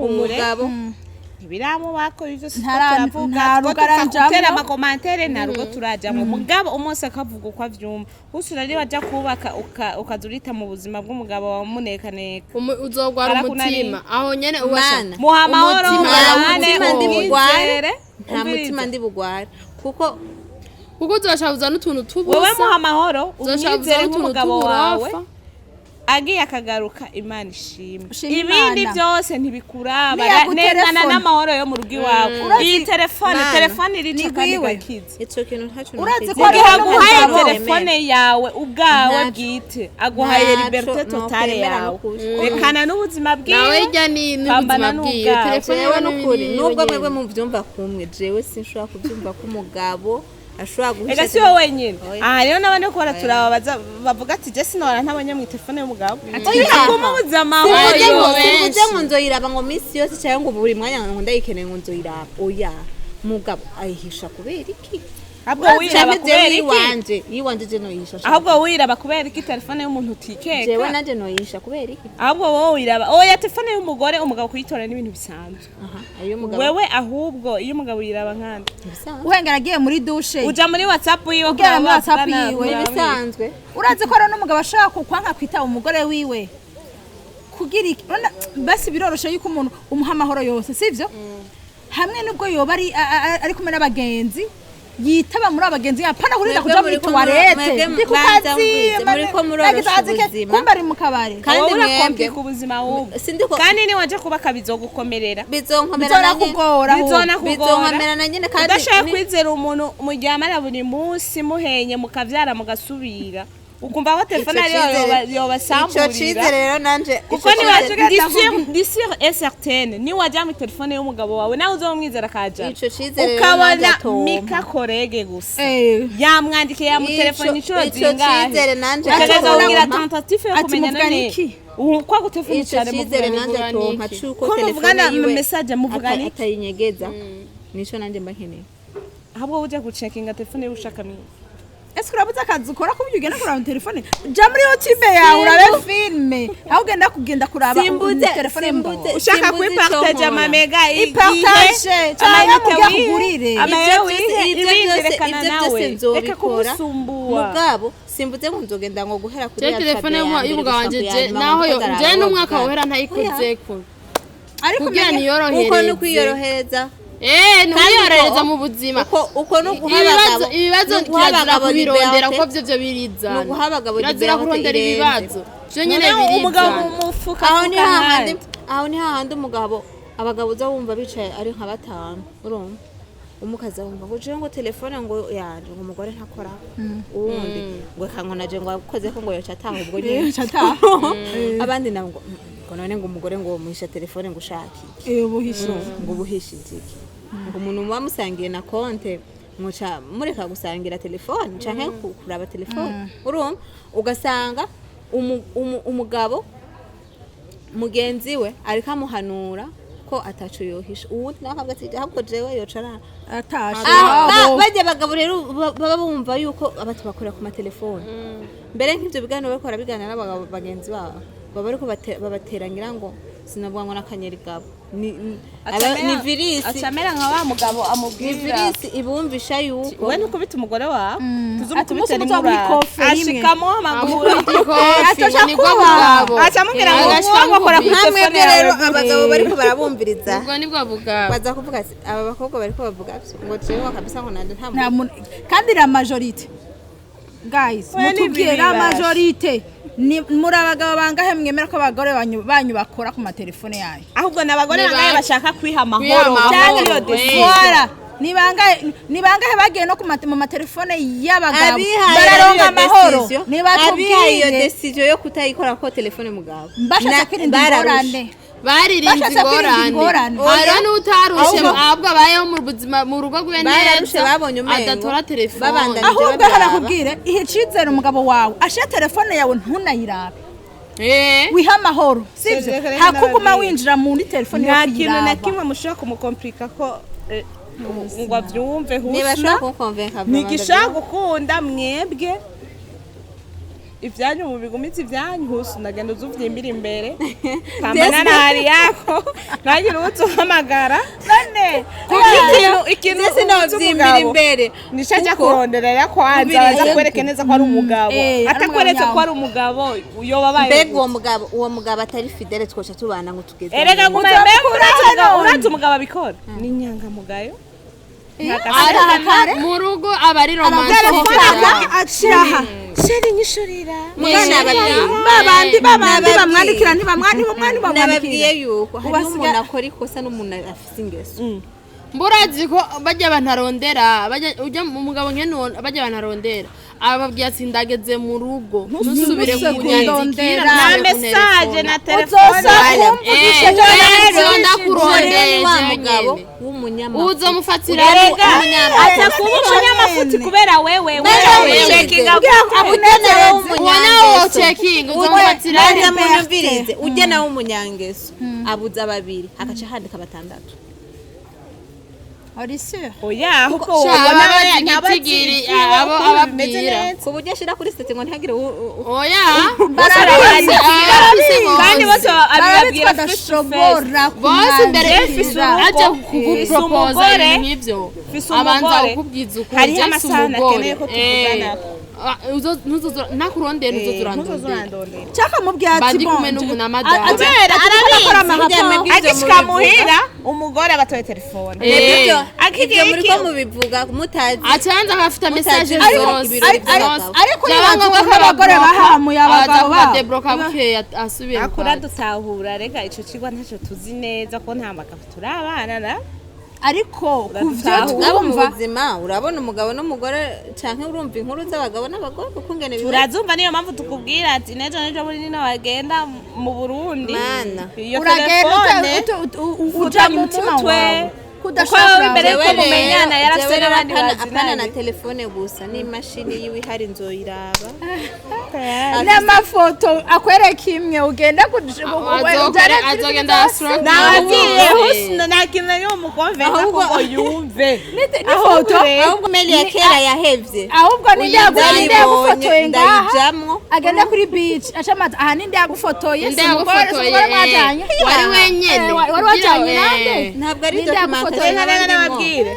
umugabo ibiramo bakoze byose turavuga tugutera amakomantere na rugo turajamo mugabo umunsi akavuga uko avyumva usura ari waja kubaka ukazurita mu buzima bw'umugabo wa munekaneka uzogwara umutima aho nyene uwashana muhamahoro nta mutima ndi bugwara kuko uzoshabuza n'utuntu tubusa wowe muhamahoro umwizere nk'umugabo wawe agiye akagaruka Imana ishimwe ibindi byose ntibikuraba nezana n'amahoro yo mu rugo iwawe iyi telefone irica kandi gakiza ico kintu ntacu aguhaye telefone yawe ubwawe bwite aguhaye liberté totale yawe rekana n'ubuzima bwiwe nawe ijya n'ubuzima bwiwe telefone yawe n'ukuri nubwo mwebwe muvyumva kumwe jewe sinshobora kuvyumva ko umugabo ashobora guhisha ega si wowe wenyine aha rero n'abandi ko baraturaba bavuga ati je sinora ntabonye mu telefone y'umugabo ati kumubuza amahoro uje ngo nzoyiraba ngo minsi yose cyangwa ngo buri mwanya ngo ndayikeneye ngo nzoyiraba oya mugabo ayihisha kubera iki ahubwo wiraba kubera iki yiwanje je noyisha ahubwo wiraba kubera iki telefone y'umuntu utikeka jewe nanje noyisha kubera iki ahubwo wowe wiraba oya telefone y'umugore umugabo kuyitora n'ibintu bisanzwe ayo mugabo wewe ahubwo iyo umugabo yiraba nkandi uhengera agiye muri douche uja muri WhatsApp yiwe ugera muri WhatsApp yiwe bisanzwe urazi ko rero umugabo ashaka kwanka kwitaba umugore wiwe kugira iki basi biroroshe yuko umuntu umuha amahoro yose sivyo hamwe nubwo yoba ari kumwe n'abagenzi yitaba muri abagenzi yapana kurinda kuja muri toilette ndiko kazi muri ko murorosha ubuzima kumba ari mu kabare kandi mwebwe ku buzima wubwo kandi ni waje kubaka bizogukomerera bizonkomera bizonkomera na nyene kandi udashaka kwizera umuntu muryamana buri munsi muhenye mukavyara mugasubira ukumva ko telefone ari yobasamburira ico cize rero nanje kuko ni sûr et certaine ni wajya mu telefone y'umugabo wawe nawe uzomwizera kaja ico cize rero ukabona mika korege gusa yamwandikiye ya mu telefone icuro zingahe ico cize rero nanje akaza kugira tentative yo kumenya none uko gutefuna cyane mu cize rero nanje tonka cuko telefone yiwe message muvugana atayinyegeza nico nanje mba nkeneye ahubwo uje gucekinga telefone y'ushaka mimi ese urabuze akazi ukora ku buryo ugenda kuraba telefone ja muri YouTube yawe urabe filme aho ugenda kuraba telefone mbuze ushaka kwipartage amamega ipartage cyangwa mujya kugurire reka kumusumbua mugabo simbuze ngo nzogenda ngo guhera kuri ya telefone y'umugabo wanje je naho yo je n'umwaka wohera ntayikoze ko ariko niyorohereza uko no kwiyorohereza nuyorohereza mu buzima uko no guhabagabo ibibazo kirazira kubirondera ko byo biriza no guhabagabo kirazira kurondera ibibazo byo nyene biriza umugabo umufuka aho ni hahandi umugabo abagabo uza wumva bicaye ari nka batanu urumva umukaza wumva ngo je ngo telefone ngo yanje ngo umugore ntakora uwundi ngo kango naje ngo akoze ko ngo yoca ataha ubwo nyine abandi nabo ngo none ngo umugore ngo muhisha telefone ngo ushaki ngo buhisha iki ngo umuntu wamusangiye na konte muca mureka gusangira telefone canke kuraba telefone urumva ugasanga umugabo mugenzi we ariko amuhanura ko atacu yohisha uwundi nakavuga ati ahubwo jewe yocara atasha bajya bagabo rero baba bumva yuko abatu bakora ku matelefone mbere nk'ivyo biganiro bariko barabiganira n'abagabo bagenzi babo baba ariko babaterangira ngo sinavuga ngo nakanyeri gabo ni virisi acamera nka wa mugabo amubwira virisi ibumvisha yuko we nuko bita umugore wawe tuzumukubita rimwe ashikamo amaguru atokubagabo acamubwira ngo akora ku telefone rero abagabo bariko barabumviriza ubwo nibwo bugabo baza kuvuga ati aba bakobwa bariko bavuga ngo jewe kabisa ngo nande nta kandi la majorité guys mutubwire la majorité ni muri abagabo bangahe mwemera ko abagore banyu bakora ku matelefone yayo ahubwo n'abagore bangahe bashaka kwiha amahoro cyangwa iyo desora ni bangahe bagiye no mu matelefone y'abagabo bararonka amahoro ni batubwiye iyo decision yo kutayikora ko telefone mugabo mbashatse kwirinda ingorane baririnze ingorane hariho n'utarushe ahubwo abayeho mu buzima mu rugo rwe neza adatora telefone ahubwo harakubwire ihe cizera umugabo wawe ashe telefone yawe ntunayirabe wiha amahoro sivyo hakuguma winjira muri telefone yo kintu na kimwe mushaka kumukomplika ko ngo avyumve husna nigishaka gukunda mwebwe ivyanyu mu bigumitsi ivyanyu husu nagenda uzuvyimbira imbere pambana na hali yako nagira uhamagara none ikintu sinavyimbira imbere nishaje kuronderera kwanza baza kwereke neza ko ari umugabo atakweretse ko ari umugabo uyo babaye mbega uwo mugabo atari fidele twoca tubana ngo tugeze erega ngo uraza umugabo abikora ni nyangamugayo mu rugo aba ari romantique aciraha sheri nyishurira babandi bamwandikira nababwiye yuko hari umuntu akora ikosa n'umuntu afise ingeso mburazi ko bajya bantarondera ujya umugabo nkene bajya bantarondera ababwiye ati ndageze mu rugo ntusubire kunyandikira na message na telefone ndakurondeye mugabo w'umunyamafuti uzomufatira atakuba umunyamafuti kubera wewe checking wana checking uzomufatira ndamunyumvirize ujye nawe umunyangeso abuza babiri akaca handika batandatu Oriseur. Oya huko ubona nk'abatigiri abo ababwira ku buryo ashira kuri site ngo ntihagire oya kandi bose abibabwira badashobora bose imbere aje kugupropoza nk'ivyo abanza kukubwiza uko hari amasana akeneye ko tuvugana nakurondera uzozurandondera cyaka mubyatsi bandi kumwe n'umuntu amadara arakora amahaporo agishikamuhira umugore agatoye telefone akigiye muri ko mubivuga mutazi acanza afite message ariko yabanga ko abagore bahamuye abagabo ba debloka buke asubiye akura dutahura rega ico kigwa ntaco tuzi neza ko nta bagabo turabana na ariko kuvyo twumva ubuzima urabona umugabo n'umugore canke urumva inkuru z'abagabo n'abagore ukungene turazumva niyo mpamvu tukubwira ati nejo muri nino bagenda mu Burundi iyo telefone uja mu mutima wawe kudashaka imbere ko mumenyana yarafite n'abandi bazina na telefone gusa n'imashini yiwe hari nzoyiraba n'amafoto akwereka imwe ugenda azogenda nabagiye husna nta kintu na yo mukonvenza ko yumve n'ifoto ahubwo meli ya kera yahevye ahubwo ninde yagufotoye ngaha ndayijamwo agenda kuri beach acamaza aha ninde yagufotoye Ninde yagufotoye, mwajanye wari wenyene wari wajanye nande ntabwo ari Ninde documentation nababwire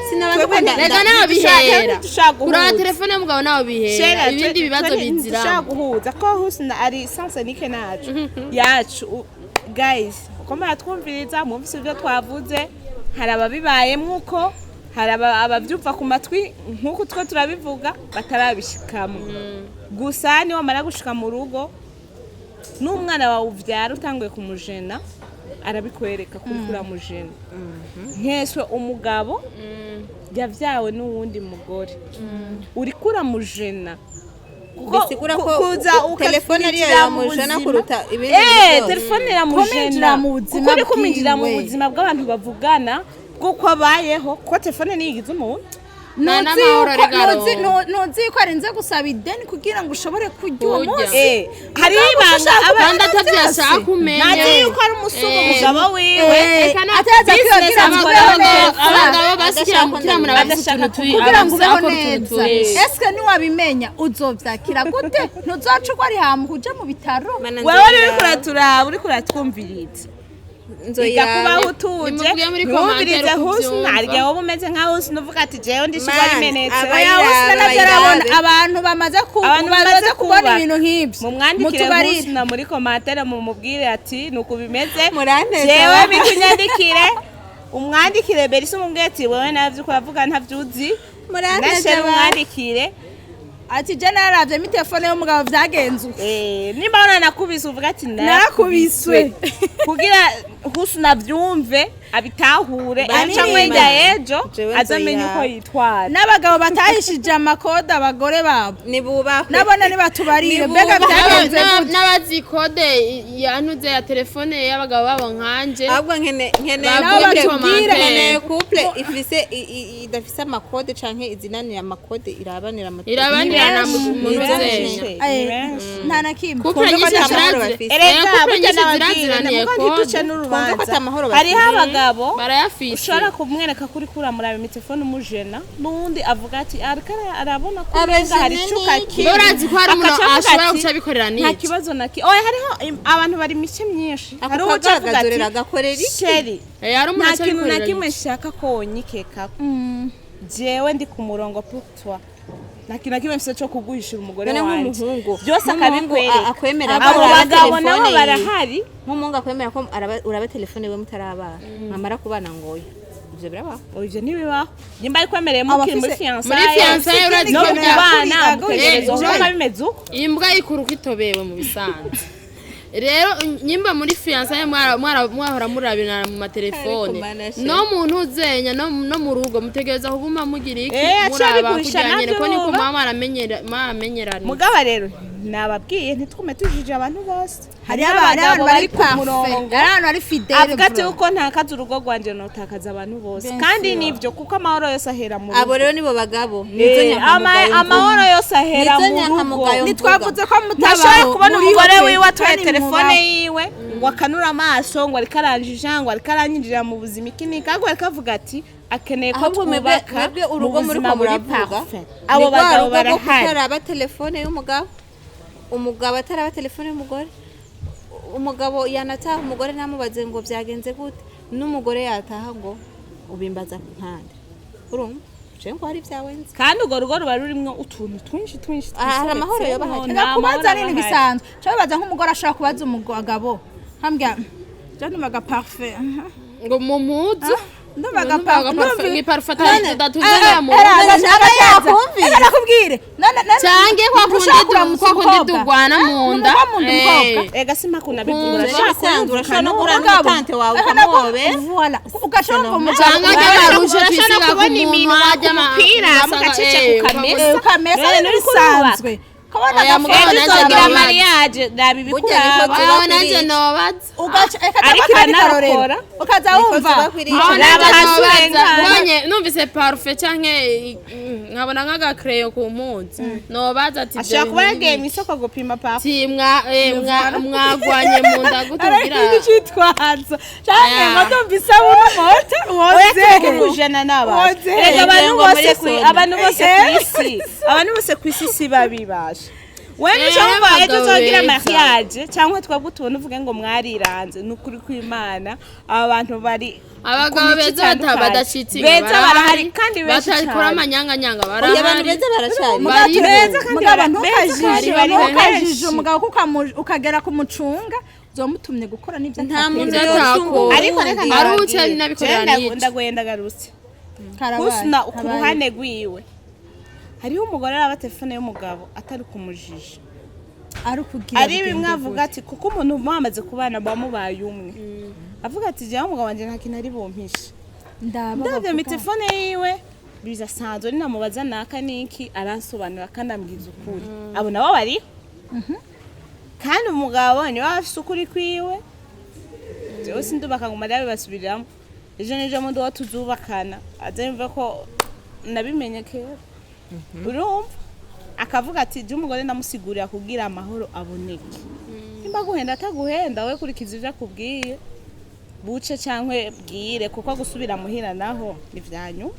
rega nawe bihera dushaka kuri telefone y'umugabo nawe bihera ibindi bibazo bizira dushaka guhuza ko Husna ari sansanike yacu guys uko mwatwumviriza mwumvise ibyo twavuze hari ababibayemo uko hari abavyumva ku matwi nkuko two turabivuga batarabishikamo gusa ni wamara gushika mu rugo n'umwana wawe uvyara utanguye kumujena arabikwereka kuri kuramujena nkeswe umugabo yavyawe n'uwundi mugore uri kuramujena bisigura ko telefone ariyo yamujana kuruta ibindi telefone iramujena uri kuminjira mu buzima bw'abantu bavugana bw'uko abayeho ko telefone niyigize umuntu nuzi ko arinze gusaba ideni kugira ngo ushobore kurya uwo munsi hari ibanga abandi atavyashaka kumenya nazi yuko ari umusugo umugabo wiwe ataza kwiyogira abagabo basikira mukira kugira ngo ubeho neza eske niwabimenya uzovyakira gute ntuzoca uko ari hamu kuja mu bitaro wewe uri kuraturaba uri kuratwumviriza iga kubaho utuje ntumvirize Husna arya wowe umeze nka Husna uvuga ati jewe ndishobora bimenetse abantu bamaze kubona ibintu nk'ibyo mu mwandikire Husna muri commentaire mu mubwire ati nuko bimeze jewe bikunyandikire umwandikire Berisa umubwire ati wewe navyo kuvuga ntavyuzi nashe umwandikire ati je naravye mi telefone y'umugabo vyagenze nimba ona nakubise uvuga ati narakubiswe kugira Husna byumve abitahure aca mwenda ejo azamenye uko yitwara n'abagabo batahishije amakode abagore babo nibubaho nabone nibatubarire mbega byagenze n'abazi kode yanuze ya telefone y'abagabo babo nkanje ahubwo nkene couple ifise idafise amakode canke izinanira amakode irabanira mu muzenya nta nakimwe couple nyinshi ziraziraniye kode hariho abagabo barayafise ushobora kumwereka kuri kuramuraba telefone umujena n'undi avuga ati arabona ko hari icuka urazi ko hari umuntu ashobora guca bikorera n'iki nta kibazo naki hariho abantu bari mice myinshi hari ucavuga ati agakorera sheri hari umuntu nta kintu na kimwe nshaka ko wonyikeka jewe ndi ku murongo putwa nakina kimwe mfise cyo kuguhishira umugore wanje byose akabikwereka abo bagabo nabo barahari nk'umungu akwemera ko uraba telefone we mutarabana nkamara kubana ngoyo ivyo birabaho ivyo ntibibaho nimba ari kwemereye mukiri muri fiançailles urazi no kubana mukerezo bimeze uko imbwa ikuruka itobewe mu bisanzwe rero nyimba muri fiançailles mwahora murabina mu matelefone no muntu uzenya no mu rugo mutegereza kuguma mugira iki muraba kujyanye ko niko mama aramenyerana mugaba rero nababwiye ntitwume tujije abantu bose hari abantu bari ku murongo abantu ari fidele avuga ati uko ntakaza urugo rwanje notakaza abantu bose kandi nivyo kuko amahoro yose ahera mu rugo abo rero nibo bagabo amahoro yose ahera mu rugo nitwavuze ko mutashobora kubona umugore wiwe atwaye telefone yiwe ngo akanura amaso ngo ariko aranjije ngo ariko aranyinjira mu buzima ikinika ahubwo ariko avuga ati akeneye ko twubaka urugo muri ko muravuga abo bagabo barahari aba telefone y'umugabo umugabo ataraba telefone y'umugore umugabo yanataha umugore namubaze ngo byagenze gute n'umugore yataha ngo ubimbaza ntande urumva je ngo hari byawenze kandi ugo rugo ruba rurimwo utuntu twinshi hari amahoro yo bahari kubaza nini bisanzwe cyo bibaza nk'umugore ashaka kubaza umugabo hambya je ntumaga parfait ngo mu muzu ndubaga parfait ni parfait datuzana mu nakubwire cange kwa kundi dugwana mu nda ega sima kuna bigura urashaka no kurana tante wawe ukamobe voilà ugashaka umuganga y'arusha twisiga ku muntu wajya mupira mugacice ukamesa n'isanzwe kabona aya mugabo nagira mariage dabi bikuraba aho nanje nobaza ugaca ekaza ukaza wumva bonye numvise parfait canke nkabona nkaga crayon ku mpunzi nobaza ati ashaka kuba yagiye mu isoko gupima parfait mwagwanye mu nda gutugira iki cyitwaza canke ngo ndumvise uno moto kujana n'abantu rega abantu bose kwisi si babibasha wene cyangwa ejo zogira mariage cyangwa twabwo tubona uvuge ngo mwariranze nukuri kw'Imana abantu bari abagabo beza badacitse beza barahari kandi benshi batakora amanyanganyanga barahari abantu beza baracari beza kandi abantu ntukajije umugabo kuko ukagera kumucunga zomutumye gukora n'ibyo nta muntu yoshuko ariko reka aruce nabikorera ndagwenda garutse kusna ku ruhande rwiwe hariho umugore araba telefone y'umugabo atari kumujije ari bimwe avuga ati kuko umuntu mwamaze kubana bamubaye umwe avuga ati je umugabo wanje nta kintu ari bompisha ndabyo mi telefone yiwe biza sanzo ni namubaza naka niki aransobanura kandi ambwiza ukuri abo nabo bari kandi umugabo ni wafise ukuri kwiwe je sindubaka ngo marabe basubiriramo ejo nejo mu ndo tuzubakana azemve ko nabimenye kera urumva akavuga ati je umugore ndamusigurira kugira amahoro aboneke nimba guhenda ataguhenda we kurikiza ivyo akubwiye buce cankwe bwire kuko gusubira muhira naho ivyanyu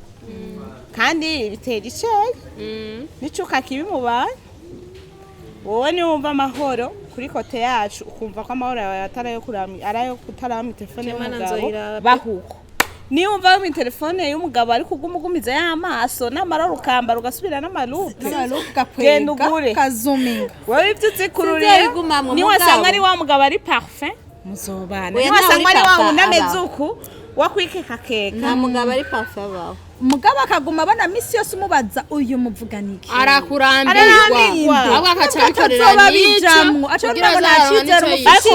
kandi bitera icyayi nicuka kibi mubana wowe ni wumva amahoro kuri kote yacu ukumva ko amahoro yawe atarayo kurami arayo kutarami telefone y'umugabo bahuko ni wumva mu telefone y'umugabo ari kugumugumiza y'amaso n'amararo ukambara ugasubira n'amalupe genda ugure kazuminga wowe ibyo uzikururiye ni wasanga ari wa mugabo ari parfait muzobana ni wasanga ari wa unamezuku wakwikeka keka nta mugabo ari parfait abaho mugabo akaguma abana misi yose umubaza uyu muvuganiki arakurambirwa ahubwo akaca bikorera bijamwo acagira ngo nacizera umufashe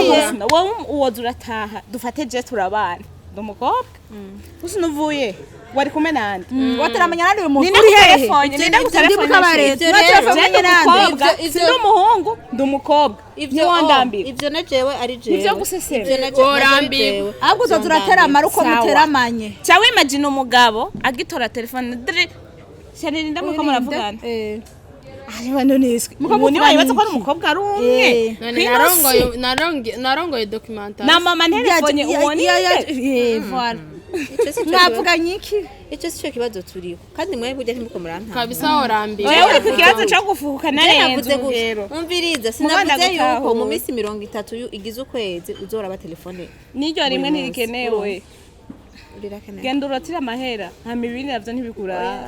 wowe uwoza urataha dufate je turabana ndumukobwa usinuvuye wari kumwe nande wataramenya nande uyu muntu uri hehe ninde gutelefone ndumuhungu ndumukobwa ivyo wandambira ivyo najewe ari jewe ivyo gusesera ivyo najewe ahubwo uzoza uratera amaruko muteramanye cyawe imagine umugabo agitora telefone cyane ndamuko muravugana Hano niswe. Mukobwa wibatse ko ari umukobwa ari umwe. Narongoye documentaire. Na mama telefone ubone. Voilà. Mwavuganye iki? Icyo cyo kibazo turiho. Kandi mwe burya ntimuko muranta. Kabisa orambi. Wewe uri kibazo cyo gufuka narenze rero. Umviriza sinavuze yuko mu minsi 30 igize ukwezi uzoraba telefone. Niryo rimwe ntirikenewe. Genda urotira amahera nta mibini navyo ntibikura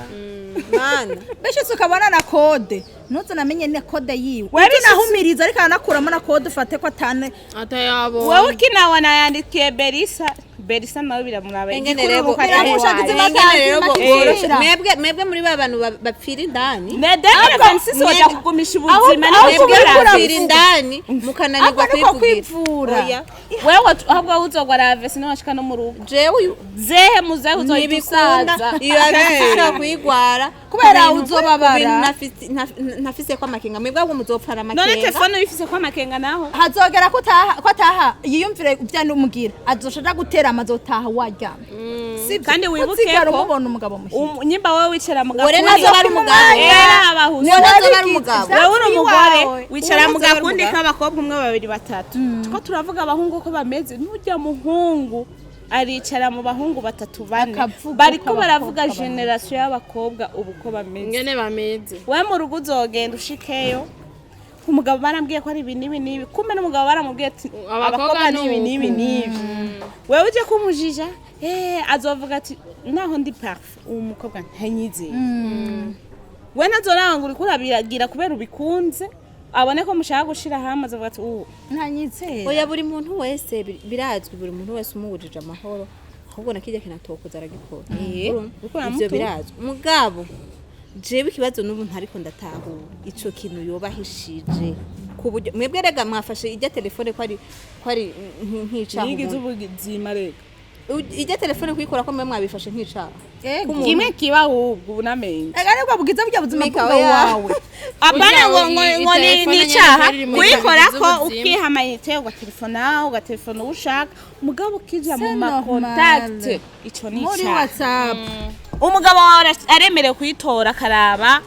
mana beshitse ukabona na code nuzo namenye ne code yiwe wewe nahumiriza ariko anakuramo na code ufate ko atane atayabo wewe kinawana yandikiye Berisa nawe biramurabe mwebwe muri bantu bapfira indani nedere Francis waje kugumisha ubuzima mwebwe bapfira indani mukananirwa kwivura wewe ahubwo uzogwa rave sino washika no mu rugo jewe zehe muzehe uzoyibisaza iyo abishaka kwigwara kubera uzobabara ntafise kwa makenga mwebwe ahubwo muzopfara amakenga none telefone yifise kwa makenga naho hazogera ko ataha yiyumvire byane umugira azoshaka gutera amazotaha waryama kandi wibuke ko umubona umugabo mushya nyimba wowe wicara mu gakundi nazo bari umugabo abahuze nazo bari umugabo wowe uri umugore wicara mu gakundi k'abakobwa umwe babiri batatu tuko turavuga abahungu ko bameze n'ujya muhungu aricara mu bahungu batatu bane bariko baravuga generation y'abakobwa ubu ko bameze ngene bameze we mu rugo uzogenda ushikeyo umugabo barambwiye ko ari ibintu kumbe n'umugabo baramubwiye ati abakobwa ni ibintu wewe uje kumujija azovuga ati naho ndi parfait uwo mukobwa ntanyize we nazoranga uri kurabiragira kubera ubikunze abone ko mushaka gushira hamwe azovuga ati ntanyitse oya buri muntu wese birazwi buri muntu wese umubujije amahoro ahubwo nakijya kinatokoza aragikora ivyo birazwi mugabo jewe ikibazo n'ubu ntariko ndatahura ico kintu yobahishije kuburyo mwebwe rega mwafashe ijya telefone ko ari nk'icaho yigize ubuzima rega ijya telefone kuyikora ko mwe mwabifashe nk'icaho kimwe kiba ahubwo unamenye ariko bwiza bujya buzima bwawe abana ngo ni cyaha kuyikora ko ukihamayite ugatelefona ushaka mugabo ukija mu makontakte ico ni muri cyaha WhatsApp umugabo wawe aremerewe kuyitora akaraba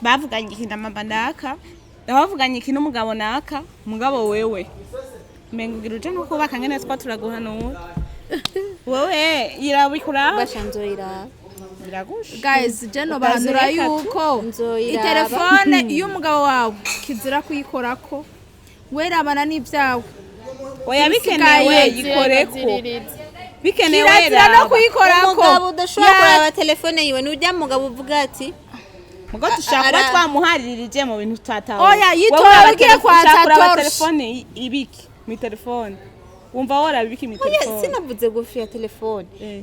bavuganye ikintu amamba naka bavuganye ikintu umugabo naka umugabo wewe mengo ugira uje no kubaka ngene twa turaguhanura wowe irabikuraba bashanzoira biragusha guys jeno bahanura yuko Nzoyiraba. itelefone iyo umugabo wawe kizira kuyikorako werabana n'ibyawe oya bikenewe yikoreko bikenewe kirazira no kuyikorako umugabo udashobora kuraba telefone yiwe n'ujya mugabo uvuga ati mugo dushaka kuba twamuharirije mu bintu tutatawe Oya, yitora ugiye kwa Tatorsh. telefone ibiki mi telefone wumva wora ibiki mi oya telefone sinavuze gufi ya telefone Eh.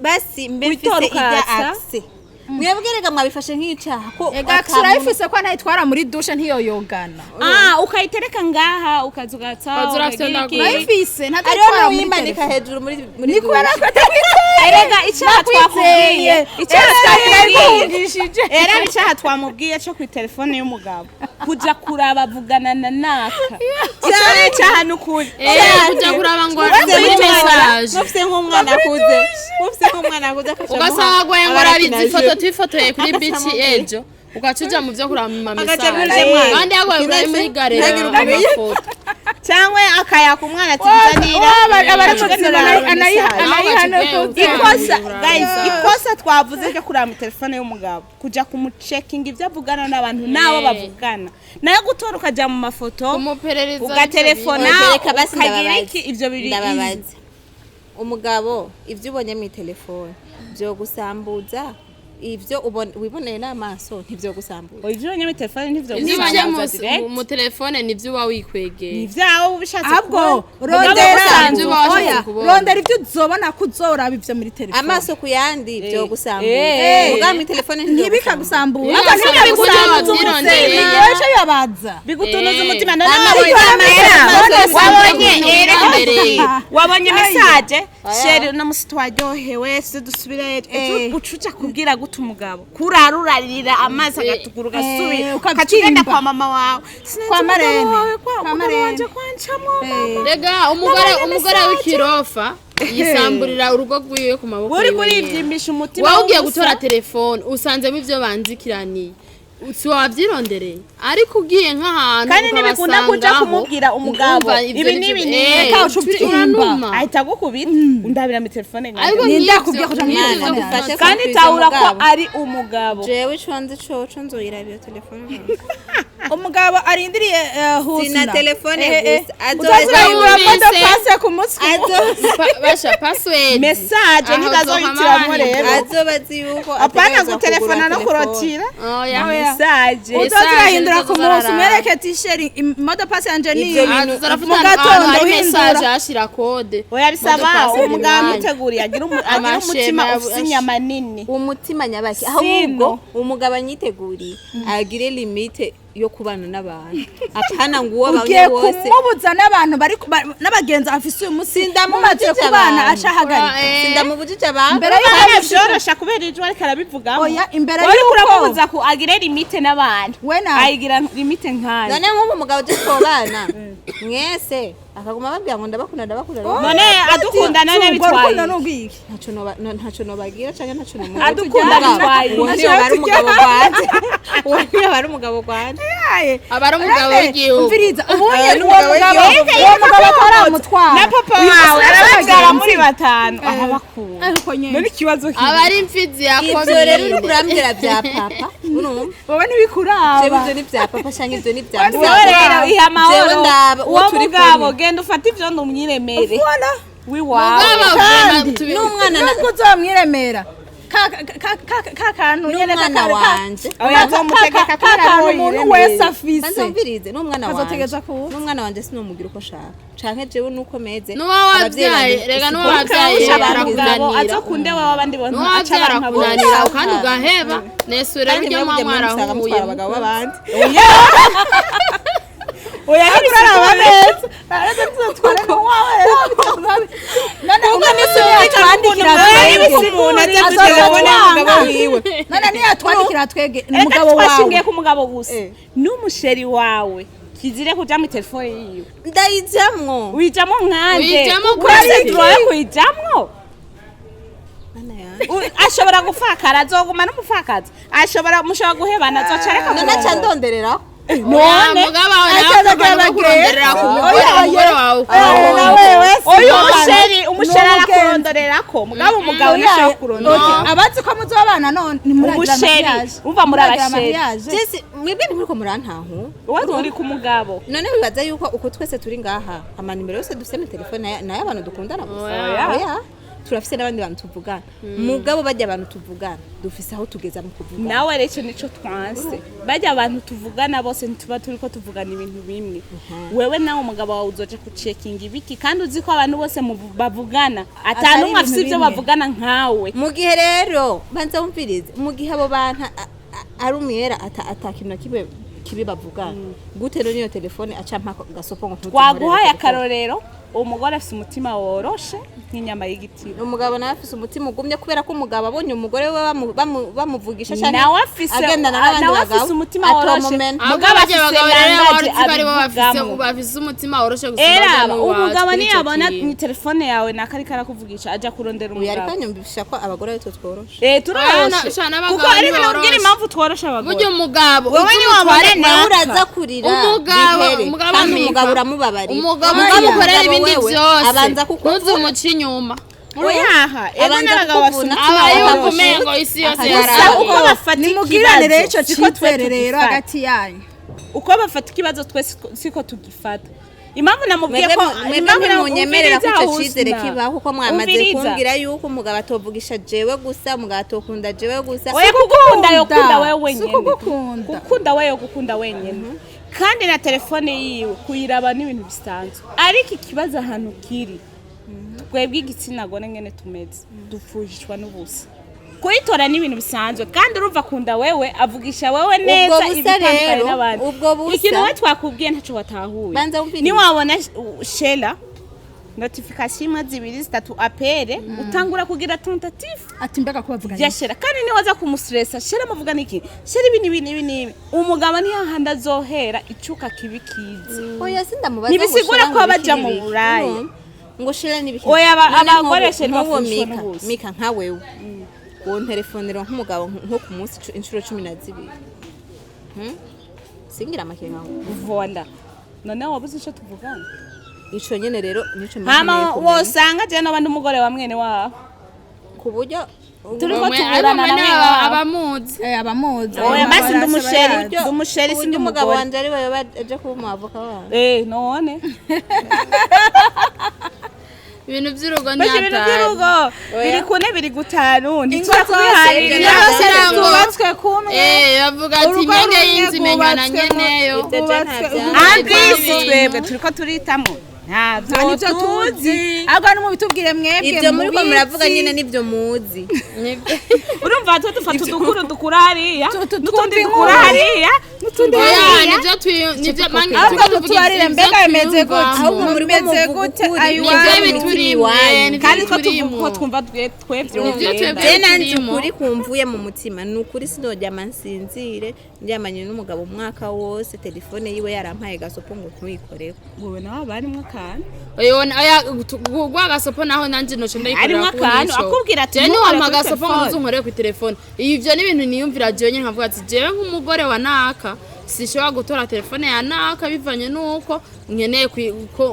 basi mbe Witora mfise ijya ukatsa. akse mwebwerega mwabifashe nk'icaha ko ega surayifise ko ntayitwara muri dushe ntiyoyogana ukayitereka ngaha ukazugata urayifise ariyo ntazayitwara muri nuyimanika telefone hejuru muri ni kubera ko erega icyaha twakubwiye icyaha twakubwiye twakubwishije era icyaha twamubwiye cyo ku telefone y'umugabo kuja kuraba avugana na naka icyo ni icyaha n'ukuri kujya kuraba ngo muri message mufise nk'umwana akuze mufise nk'umwana akuze ugasanga agwaye ngo arabizi ifoto twifotoye kuri bici ejo ugacuja mu byo kuraba mu Agaca muri message mwe. kandi agwaye uri muri gare Ntagira amafoto cyangwa akayaka umwana atinzanira ikosa guys ikosa twavuze ryo kuraba telefone y'umugabo kuja kumucheckinga ivyo avugana n'abantu nabo bavugana nayo gutora ukaja mu mafoto kumuperereza ugaterefona Reka basi ukagira ndababaza. iki ivyo biri ndababaza umugabo ivyo ubonye mu telefone byo gusambuza ivyo wiboneye n'amaso ntivyo gusambuza ivyo ubonye mu telefone ntivyo nibajya gusambuza direct mu telefone nivyo uba wikwegeye ivyawo ubishatse ahubwo kubona. rondera gusanzwe uba washatse oya kubona. rondera ibyo uzobona ko uzoraba ivyo muri telefone amaso ku yandi byo gusambuza Eh. mugabo mu telefone ntibika gusambura Iyo abantu basanga ntibigusanzuza byirondeye. umutima bibabaza bigutunuza Eh. umutima none wabonye message sheri no musi twaryohewe se dusubire ucuca kubwira gute umugabo kurarurarira amazi agatugura ugasubira ukabyimba. ukagenda kwa mama wawe Kwa marene. kwa Kwa mugabo wanje marene. kwancamo rega umugore w'ikirofa yisamburira urugo rwiwe ku maboko uri yiwe nyene. kurivyimbisha umutima wowe ugiye w'ubusa. gutora telefone usanzemo ivyo banzikiraniye si wabyirondereye ariko ugiye nk'ahantu kandi ntibikunda kuja kumubwira umugabo ibi n'ibi Reka ucubyimba. ahita agukubita undabira mu telefone ngaho ariko Nindakubwiye kuja muri Mwana, telefone dufate yanjye. kandi Kumviriza tahura ko umugabo. ari umugabo jewe iconze coco nzoyiraba iyo telefone umugabo arindiriye husna sina telefone gusa utazirayigura Yumvise. modo pase ku munsi basha password message Aho ntibazoyitiramo rero azoba azi yuko apana ategerezwa gutelefona kugura no telefone. kurotira oya message utazirahindura ku Message munsi nzozarara. umwereke tisheri modo pase yanje ni Ivyo bintu- mu zarafuta gatondo hari uhindura message ashira code oya bisaba Modoka umugabo ziri muteguriye agira Amashema umutima ya- ufite inyama nini umutima nyabaki Sino. ahubwo umugabo anyiteguriye agire limite yo kubana n'abantu apana ngo uwo ugiye bamwe bose kumubuza n'abantu bari n'abagenzi afise uyu munsi mumaze Sindamubujije kubana abantu. acahagarika sindamubujije abantu Mbere y'uko Kandi abishika- vyorosha kubera ijwi ariko arabivugamo Oya, imbere Wowe y'uko- uramubuza ko agire limite n'abantu We nawe. ayigira limite nkayo none nk'ubu umugabo uje twobana mwese akaguma babwira ngo ndabakunda none adukunda none urwo bitwaye rukundo n'ubwiki ntaco nobagira canke ntaco nomuha Adukunda bitwaye. uwo niyo bari umugabo gwanje uwo niyo bari umugabo gwanje aba ari umugabo w'igihugu umviriza ubuye Aya ni uwo umugabo mugabo w'igihugu. uwo mugabo ataramutwara na papa Uyu wawe musore arababyara w'abagenzi. muri batanu arabakura ariko nyine none ikibazo aba ari imfizi ivyo rero uri yakomeye kurambwira vya papa urumva wowe ntibikuraba jewe ivyo ni vya papa canke ivyo ni vya wowe rero iha Jewe amahoro ndaba uwo uwo turi mugabo kumwe. genda ufate ivyo ndumwiremere ubona wiwawe n'umwana nubwo uzamwiremera ka kantu nyene n'umwana wanje oya azomutegeka ka kantu umuntu wese afise banzumvirize n'umwana wanje Azotegeza kuwuha. n'umwana wanje sinomugira uko shaka canke jewe nuko meze n'uwa wabyaye rega n'uwa wabyaye barakuzanira azokunde wawe abandi bantu n'uwa wabyaye arakunanira kandi ugaheba nesure burya muba mwarahuye abagabo b'abandi oya ntituraraba neza ariko tuzatwara n'uwawe none ubwo nisubiye twandikira umuntu aza telefone y'umugabo wiwe none niyatwandikira twege reka umugabo twashingiye wawe ku mugabo gusa n'umusheri wawe kizire kuja mu telefone yiwe ndayijamwo wijamwo nkanje Wijamwo urazitroye kuyijamwo mana yanje ashobora gufakara azoguma n'umufakazi mushobora guhebana azoca reka none ca ndondereraho none mugabo wawe nawe akava no kuronderera ku mugore wawe nawe wese uyu umusheri ararondorerako mugabo umugabo nashaka kurondora abazi ko muzobana none nimuragira mariage umva murabasheri Jesse mwebwe ntimuriko murantaho wowe uri ku mugabo none bibaza yuko uko twese turi ngaha amanimero yose dufite mu telefone nayo abantu dukundana gusa oya turafise n'abandi bantu tuvugana mugabo bajya abantu tuvugana dufise aho tugeza mu kuvugana nawe rero nico twanse bajya abantu tuvugana bose ntituba turiko tuvugana ibintu bimwe wewe nawe umugabo wawe uzoje ku checking ibiki kandi uzi ko abantu bose bavugana atanu afise ibyo bavugana nkawe mu gihe rero banza wumvirize mu gihe abo bantu ari umwera atakintu kibe bavugana gute rero niyo telefone acampa gasopo ngo twaguhaye akarorero umugore afise umutima woroshe nk'inyama y'igiti umugabo nawe afise umutima ugumye kubera ko umugabo abonye umugore we bamuvugisha cyane nawe afise umutima woroshe mugabo abagabo rero bafise umutima woroshe gusa umugabo niyabona ni telefone yawe nakari karakuvugisha aja kurondera umugabo yari kanyumvisha ko abagore ari tworoshe turoroshe kuko ari bibwira impamvu tworoshe abagore buryo umugabo wowe niwabona nawe uraza kurira umugabo uramubabarira umugabo ukorera ibindi byose abanza kukuza umuci inyuma oyaha ego n'abagabo bafite abayumva umengo isi yose yarara uko bafata nimugirane rero ico citwere rero hagati yanyu uko bafata ikibazo twese siko tugifata impamvu namubwiye ko impamvu namunyemerera ko ico cizere kibaho uko mwamaze kumbwira yuko umugabo atovugisha jewe gusa umugabo atokunda jewe gusa oya kugukunda yo kunda wewe wenyene gukunda wewe gukunda wenyene kandi na telefone yiwe kuyiraba n'ibintu bisanzwe ariko ikibazo ahantu kiri twebwe igitsina gore ngene tumeze dupfujishwa n'ubusa kuyitora n'ibintu bisanzwe kandi urumva kunda wewe avugisha wewe neza ibitandukanye n'abandi ikintu we twakubwiye ntaco watahuye ni wabona Shela notification imwe zibiri zitatu apere utangura kugira tentative ati mbega ko bavugana yashera kandi ni waza kumustressa Shela muvugana iki Shela ibini umugabo ni hahanda zohera icuka kibikize oya sindamubaza nibisigura ko abaja mu burayi ngo Shela nibiki oya abakoresha n'abafusha mika nka wewe uwo telefonero nk'umugabo nko ku munsi inshuro 12 singira amakenga voila none wabuze ico tuvugana ico nyene rero nico mama wosanga je n'abandi umugore wa mwene wabo ku buryo turiko tuburana nawe abamuzi abamuzi oya basi ndumusheri sindi umugabo wanje ari bayo baje kuba umwavoka wawe none ibintu by'urugo nyata biri kune biri gutanu ntitwa kubiharira tubatswe kumwe bavuga ati imenge y'inzi menyana nyeneyo andisi twebwe turiko turitamo ntabyo tuzi ahubwo no mubitubwire mwebwe ibyo muri ko muravuga nyine nibyo muzi urumva twe dufata udukuru dukura hariya n'utundi dukura hariya n'utundi nibyo ahubwo tutubarire mbega bimeze gute ahubwo mumeze gute ayuwanyu kandi ko twumva twebwe nanjye ukuri kumvuye mu mutima ni ukuri sinojya amansinzire ndyamanye n'umugabo umwaka wose telefone yiwe yarampaye gasopo ngo ntuyikoreho wowe nawe barimwe gwa gasopo naho nanje noce ndayikorera ku nico akubwira ati je ni wampa gasopo ngo uzunkorere ku telefone ivyo ni ibintu niyumvira jewe nyine nkavuga ati jewe nk'umugore wa naka sishobora gutora telefone ya naka bivanye nuko nkeneye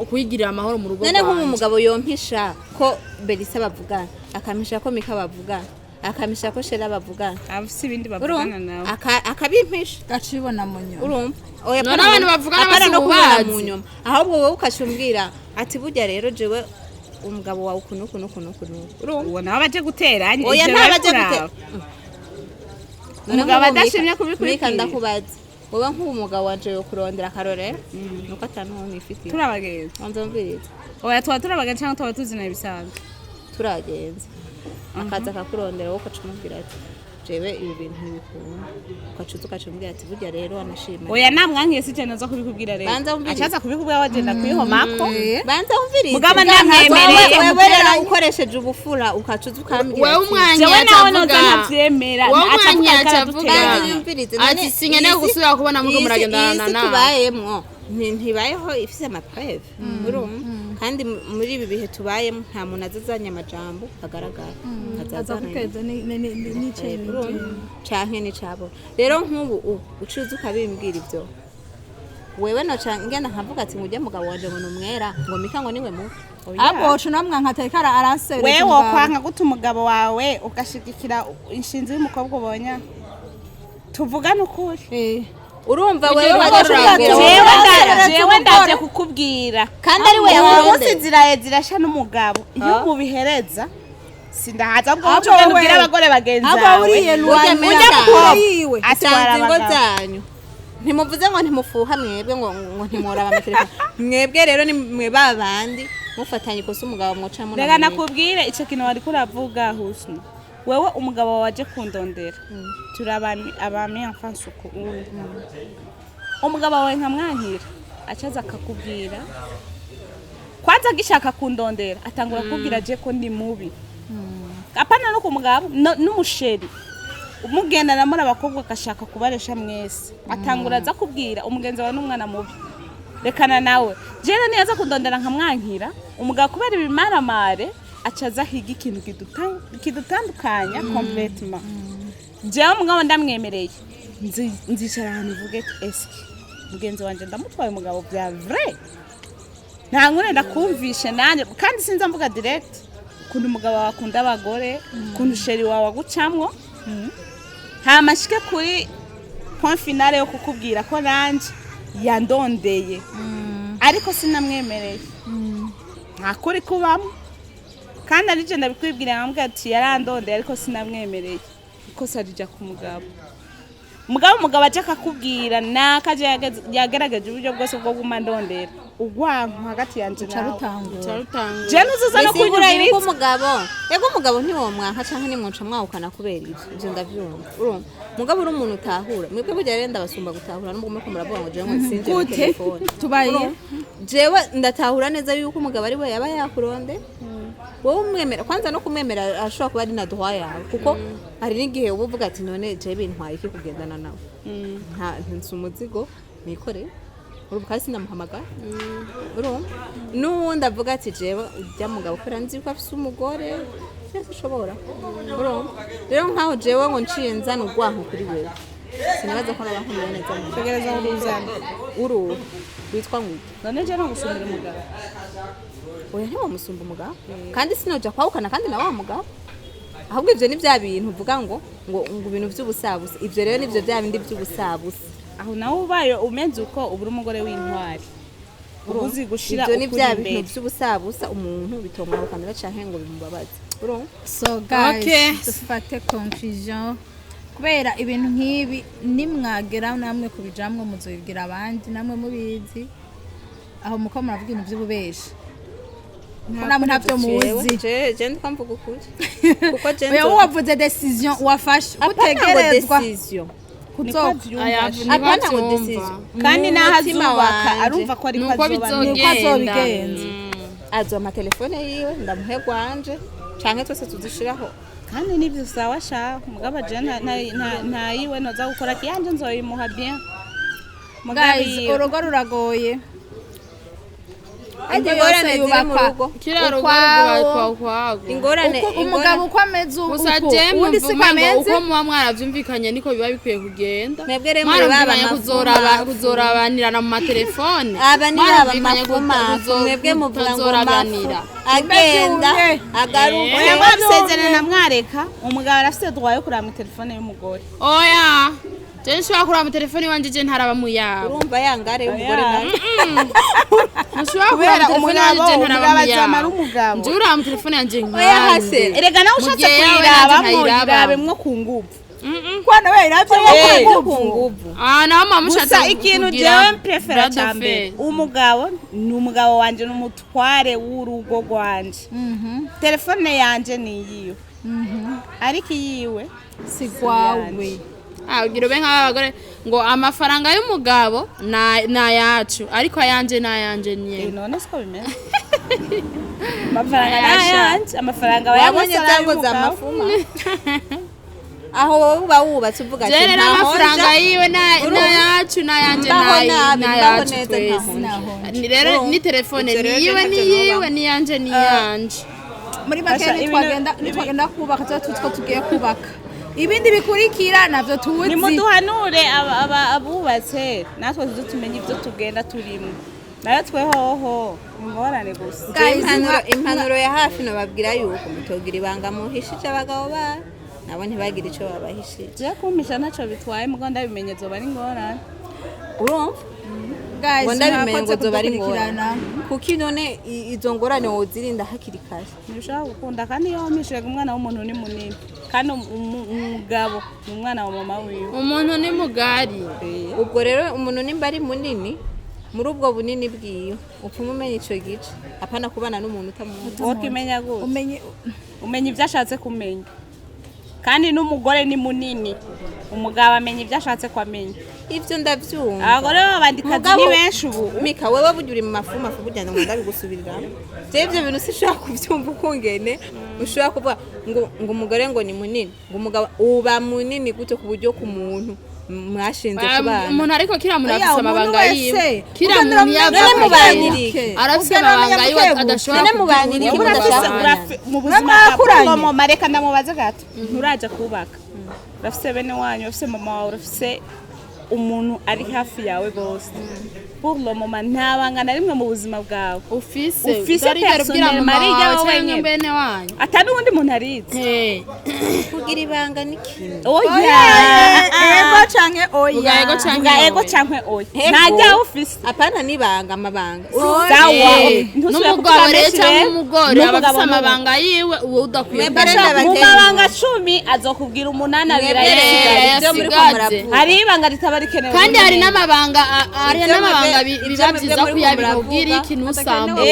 kuyigirira amahoro mu rugo none nk'umugabo yompisha ko Belisa bavugana akampisha ko Mika bavugana akamisha ko Shela bavugana afise ibindi bavugana nawe akabimpisha gacibona mu nyuma urumva oya n'abantu bavugana basi mu nyuma ahubwo wowe ukacumbwira ati burya rero jewe umugabo wawe kuno uwo nawe baje gutera oya ntabaje gutera umugabo adashimye kubikurikira ndakubaza wowe nk'umugabo wanje yo kurondera akarorero nuko atanu mwifitiye turabagenza onzomviriza oya turabagenza cyangwa tuba tuzina ibisanzwe turagenza akaza akakurondera wowe ukacumubwira ati jewe ibi bintu ntibikunda ukacumbwira ati burya rero wanashima oya namwankiye si cyane zo kubikubwira rero acaza kubikubwira wagenda kwihomako banza umvirize mugaba namwemereye wewe rero ukoresheje ubufura ukacuza ukambira wewe umwanya jewe nawe noza ntavyemera acavuga ati sinkeneye gusubira kubona muko muragendana na tubayemwo ntibayeho ifise amapreve urumva kandi muri ibi bihe tubayemo nta muntu azazanya amajambo agaragara azakukeza n'icyemezo canke n'icabo rero nk'ubu ucuza ukabimbwira ibyo wewe noca ngenda nkavuga ati ngujya mugabo wanje ngo numwera ngo mika ngo niwe mubi abo cunamwa nkateka aransebera wewe wokwanga guta umugabo wawe ugashigikira inshinzi y'umukobwa ubonye tuvugane ukuri urumva wewe jewe ndaje kukubwira kandi ari wewe umunsi ziraye zirasha n'umugabo iyo mubihereza sindahaza bwo cyo ubwira abagore bagenzi abo uriye ujya yiwe asanze ingo zanyu ntimuvuze ngo ntimufuha mwebwe ngo ntimuraba amatelefone mwebwe rero ni mwe babandi mufatanye ikosa umugabo mwocamo rega nakubwire ico kintu wari kuravuga Husna wewe umugabo waje kundondera turabami abami enfance uko umugabo wawe nkamwankira acaza akakubwira kwanza gishaka kundondera atangura kubwira je ko ndi mubi apana no kumugabo n'umusheri umugenda namura abakobwa akashaka kubaresha mwese atangura aza kubwira umugenzi wawe n'umwana mubi rekana nawe jene niyaza kundondera nkamwankira umugabo kubera ibimaramare acaza higa ikintu kidutandukanya complètement jewe umugabo ndamwemereye nzicara ahantu uvuge eski mugenzi wanje ndamutwaye umugabo bya vrai nta nkure ndakumvishe nanjye kandi sinza mvuga direct kuntu umugabo wakunda abagore kuntu sheri wawe agucamwo nta mashike kuri point finale yo kukubwira ko nanje yandondeye ariko sinamwemereye nta kuri kubamo kandi arije ndabikwibwira nkambwira ati yarandondeye ariko sinamwemereye ikosa rija ku mugabo umugabo aje akakubwira nakaje yagerageje uburyo bwose bwo gumandondera ugwanka hagati yanje nawe je nuzuza no kunyumvira yuko umugabo ntiwomwanka canke nimwuca mwahukana kubera ivyo ndavyumva urumva mugabo uri umuntu utahura mwebwe burya rero ndabasumba gutahura n'ubwo muriko muravuga ngo jewe sinzi telefone tubaye jewe ndatahura neza yuko umugabo ari we yaba yakuronde wowe umwemera kwanza no kumwemera ashobora kuba ari na droit yawe kuko hari n'igihe uba uvuga ati none je bintwaye iki kugendana nawe nta umuzigo nikore urumva kandi sinamuhamagara urumva n'uwundi avuga ati jewe ujya mugabo kubera nzi ko afise umugore byose ushobora urumva rero nkaho jewe ngo nciye nzana urwanko kuri wewe sinabaza ko nabankunda neza mu tegereza uruzana uruhu witwa ngo none je no gusumbira umugabo oya ntiwamusumba umugabo kandi sinoja kwahukana kandi na wa mugabo ahubwo ivyo ni bya bintu uvuga ngo ibintu by'ubusabusa ivyo rero nivyo bya bindi by'ubusabusa aho nawe ubaye umenze uko ubura umugore w'intwari ubuzi gushira ivyo ni bya bintu by'ubusabusa umuntu bitomwahukanira canke ngo bimubabaze urumva so guys dufate confusion kubera ibintu nk'ibi nimwagera namwe kubijamwe muzobibwira abandi namwe mubizi aho muko muravuga ibintu by'ububeshi namwe ntavyo muzi je ndamvuga ukuri kuko je oya wavuze decision wafashe utegerezwa apana ngo decision kandi nahazubaka arumva ko ari nuko bizobigenza azoma telefone yiwe ndamuhe gwanje canke twese tuzishiraho kandi nivyo sawa sha mugabo je nta yiwe noza gukora kiyanje nzoyimuha bien guys urugo ruragoye ingorane ziri mu rugo kiraro kwa ingorane umugabo uko ameze gusa jemwe mvuga uko muba mwaravyumvikanye niko biba bikwiye kugenda mwebwe rero muri baba kuzorabanirana mu matelefone aba ni baba mafuma mwebwe muvuga ngo mafuma agenda agaruka yabasezerana mwareka umugabo arafite droit yo kuraba mu telefone y'umugore oya je nshobora kuraba mu telefone wanje je ntaraba mu yawe urumva yangare umugore nawe nshobora kuraba mu telefone wanje je ntaraba mu yawe nje uraba mu telefone yanje nkanje erega nawe ushatse kuyiraba muyirabe mwo ku nguvu kwana we iravyo ku nguvu naho mama ushatse gusa ikintu jewe prefera cyambere umugabo ni umugabo wanje n'umutware w'urugo rwanje telefone yanje ni yiwe ariko yiwe si kwawe ugira ube nk'abagore ngo amafaranga y'umugabo na yacu ariko ayanje nayanje nyene none siko bimeze amafaranga yanje amafaranga bayabonye zango za mafuma aho wowe uba wubatse uvuga ati nta amafaranga yiwe na yacu nayanje na yacu twese rero ni telefone niyiwe niyanje muri make nitwagenda kubaka tutwo tugiye kubaka ibindi bikurikira navyo tuzi nimuduhanure abubatse natwe tuzi tumenye ibyo tugenda turimo nayo twehoho ingorane gusa impanuro ya hafi nababwira yuko mutogira ibanga muhishije abagabo ba nabo ntibagire ico babahishije je kumpisha ntaco bitwaye mugo ndabimenye zoba ari ingorane urumva guys ndabimenye zoba ari ingorane kuko none izo ngorane wozirinda hakiri kare nishaka gukunda kandi iyo wamishije umwana w'umuntu ni munini kandi umugabo ni umwana wa mama wiwe umuntu ni mugari ubwo rero umuntu nimba ari munini muri ubwo bunini bwiyo upfuma umenya ico gice apana kubana n'umuntu utamuzi wokimenya gute umenya ibyo ashatse kumenya kandi n'umugore ni munini umugabo amenya ibyo ashatse kwamenya ivyo ndavyumva abagore babandikazi ni benshi ubu mika wewe bujuri mu mafu bujyana ngo ndabigusubirira je ivyo bintu sishaka kuvyumva ukungene ushaka kuvuga ngo umugore ngo ni munini ngo umugabo uba munini gute ku buryo ku muntu mwashinze kubana umuntu ariko kira muri afise amabanga yiwe kira muntu yavuganirike arafise amabanga yiwe adashobora mubanirike mu buzima bwakuranye mu mareka ndamubaze gato nturaje kubaka urafise bene wanyu urafise mama wawe urafise umuntu ari hafi yawe gose pour le moment ntabanga na rimwe mu buzima bwawe ufise personnel mariya wawe bene wanyu atari undi muntu arize kugira ibanga n'ikintu oya ego canke oya ego canke oya ntajya ufise apana nibanga amabanga uruzawa n'umugabo rero cyangwa umugore abafise amabanga yiwe uwo udakwiye mu mabanga 10 azokubwira 8 abira yasigaje hari ibanga ritaba rikenewe kandi hari n'amabanga biba byiza kuyabikubwira ikintu usambura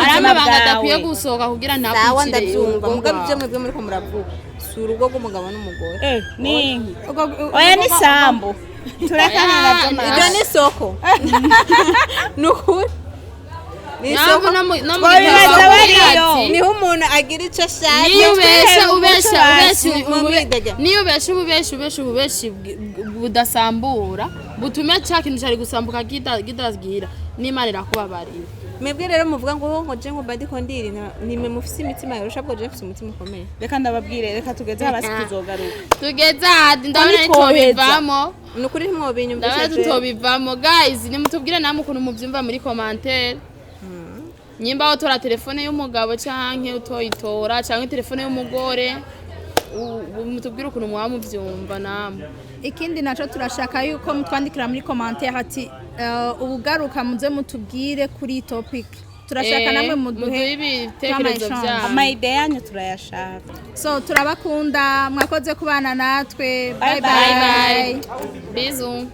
hari amabanga adakwiye gusohoka kugira sawa ndabyumva mugabo ibyo mwebwe muri ko muravuga si urugo rw'umugabo n'umugore ni oya ni sambu turekana nabyo ibyo ni soko nukuri niho umuntu agira icyo ashaka niyo ubesha ububeshi budasambura butume cya kintu cyari gusambuka kidagira n'Imana irakubabarira mwebwe rero muvuga ngo je ngo badi kondiri nimwe mufise imitima yorosha bwo je mfise umutima ukomeye reka ndababwire reka tugeze abasi tuzogaruka tugeze ahandi ndabona itobivamo nukuri ntimwobinyumvisha ndabona tutobivamo guys nimutubwire namwe ukuntu muvyumva muri commentaire nyimba utora telefone y'umugabo canke utoyitora canke telefone y'umugore mutubwire ukuntu muba muvyumva namwe ikindi naco turashaka yuko mutwandikira muri commentaire ati ubugaruka muze mutubwire kuri topic turashaka namwe muduhe ibitekerezo byabo amayide yanyu turayashaka so turabakunda mwakoze kubana natwe bye bye bisous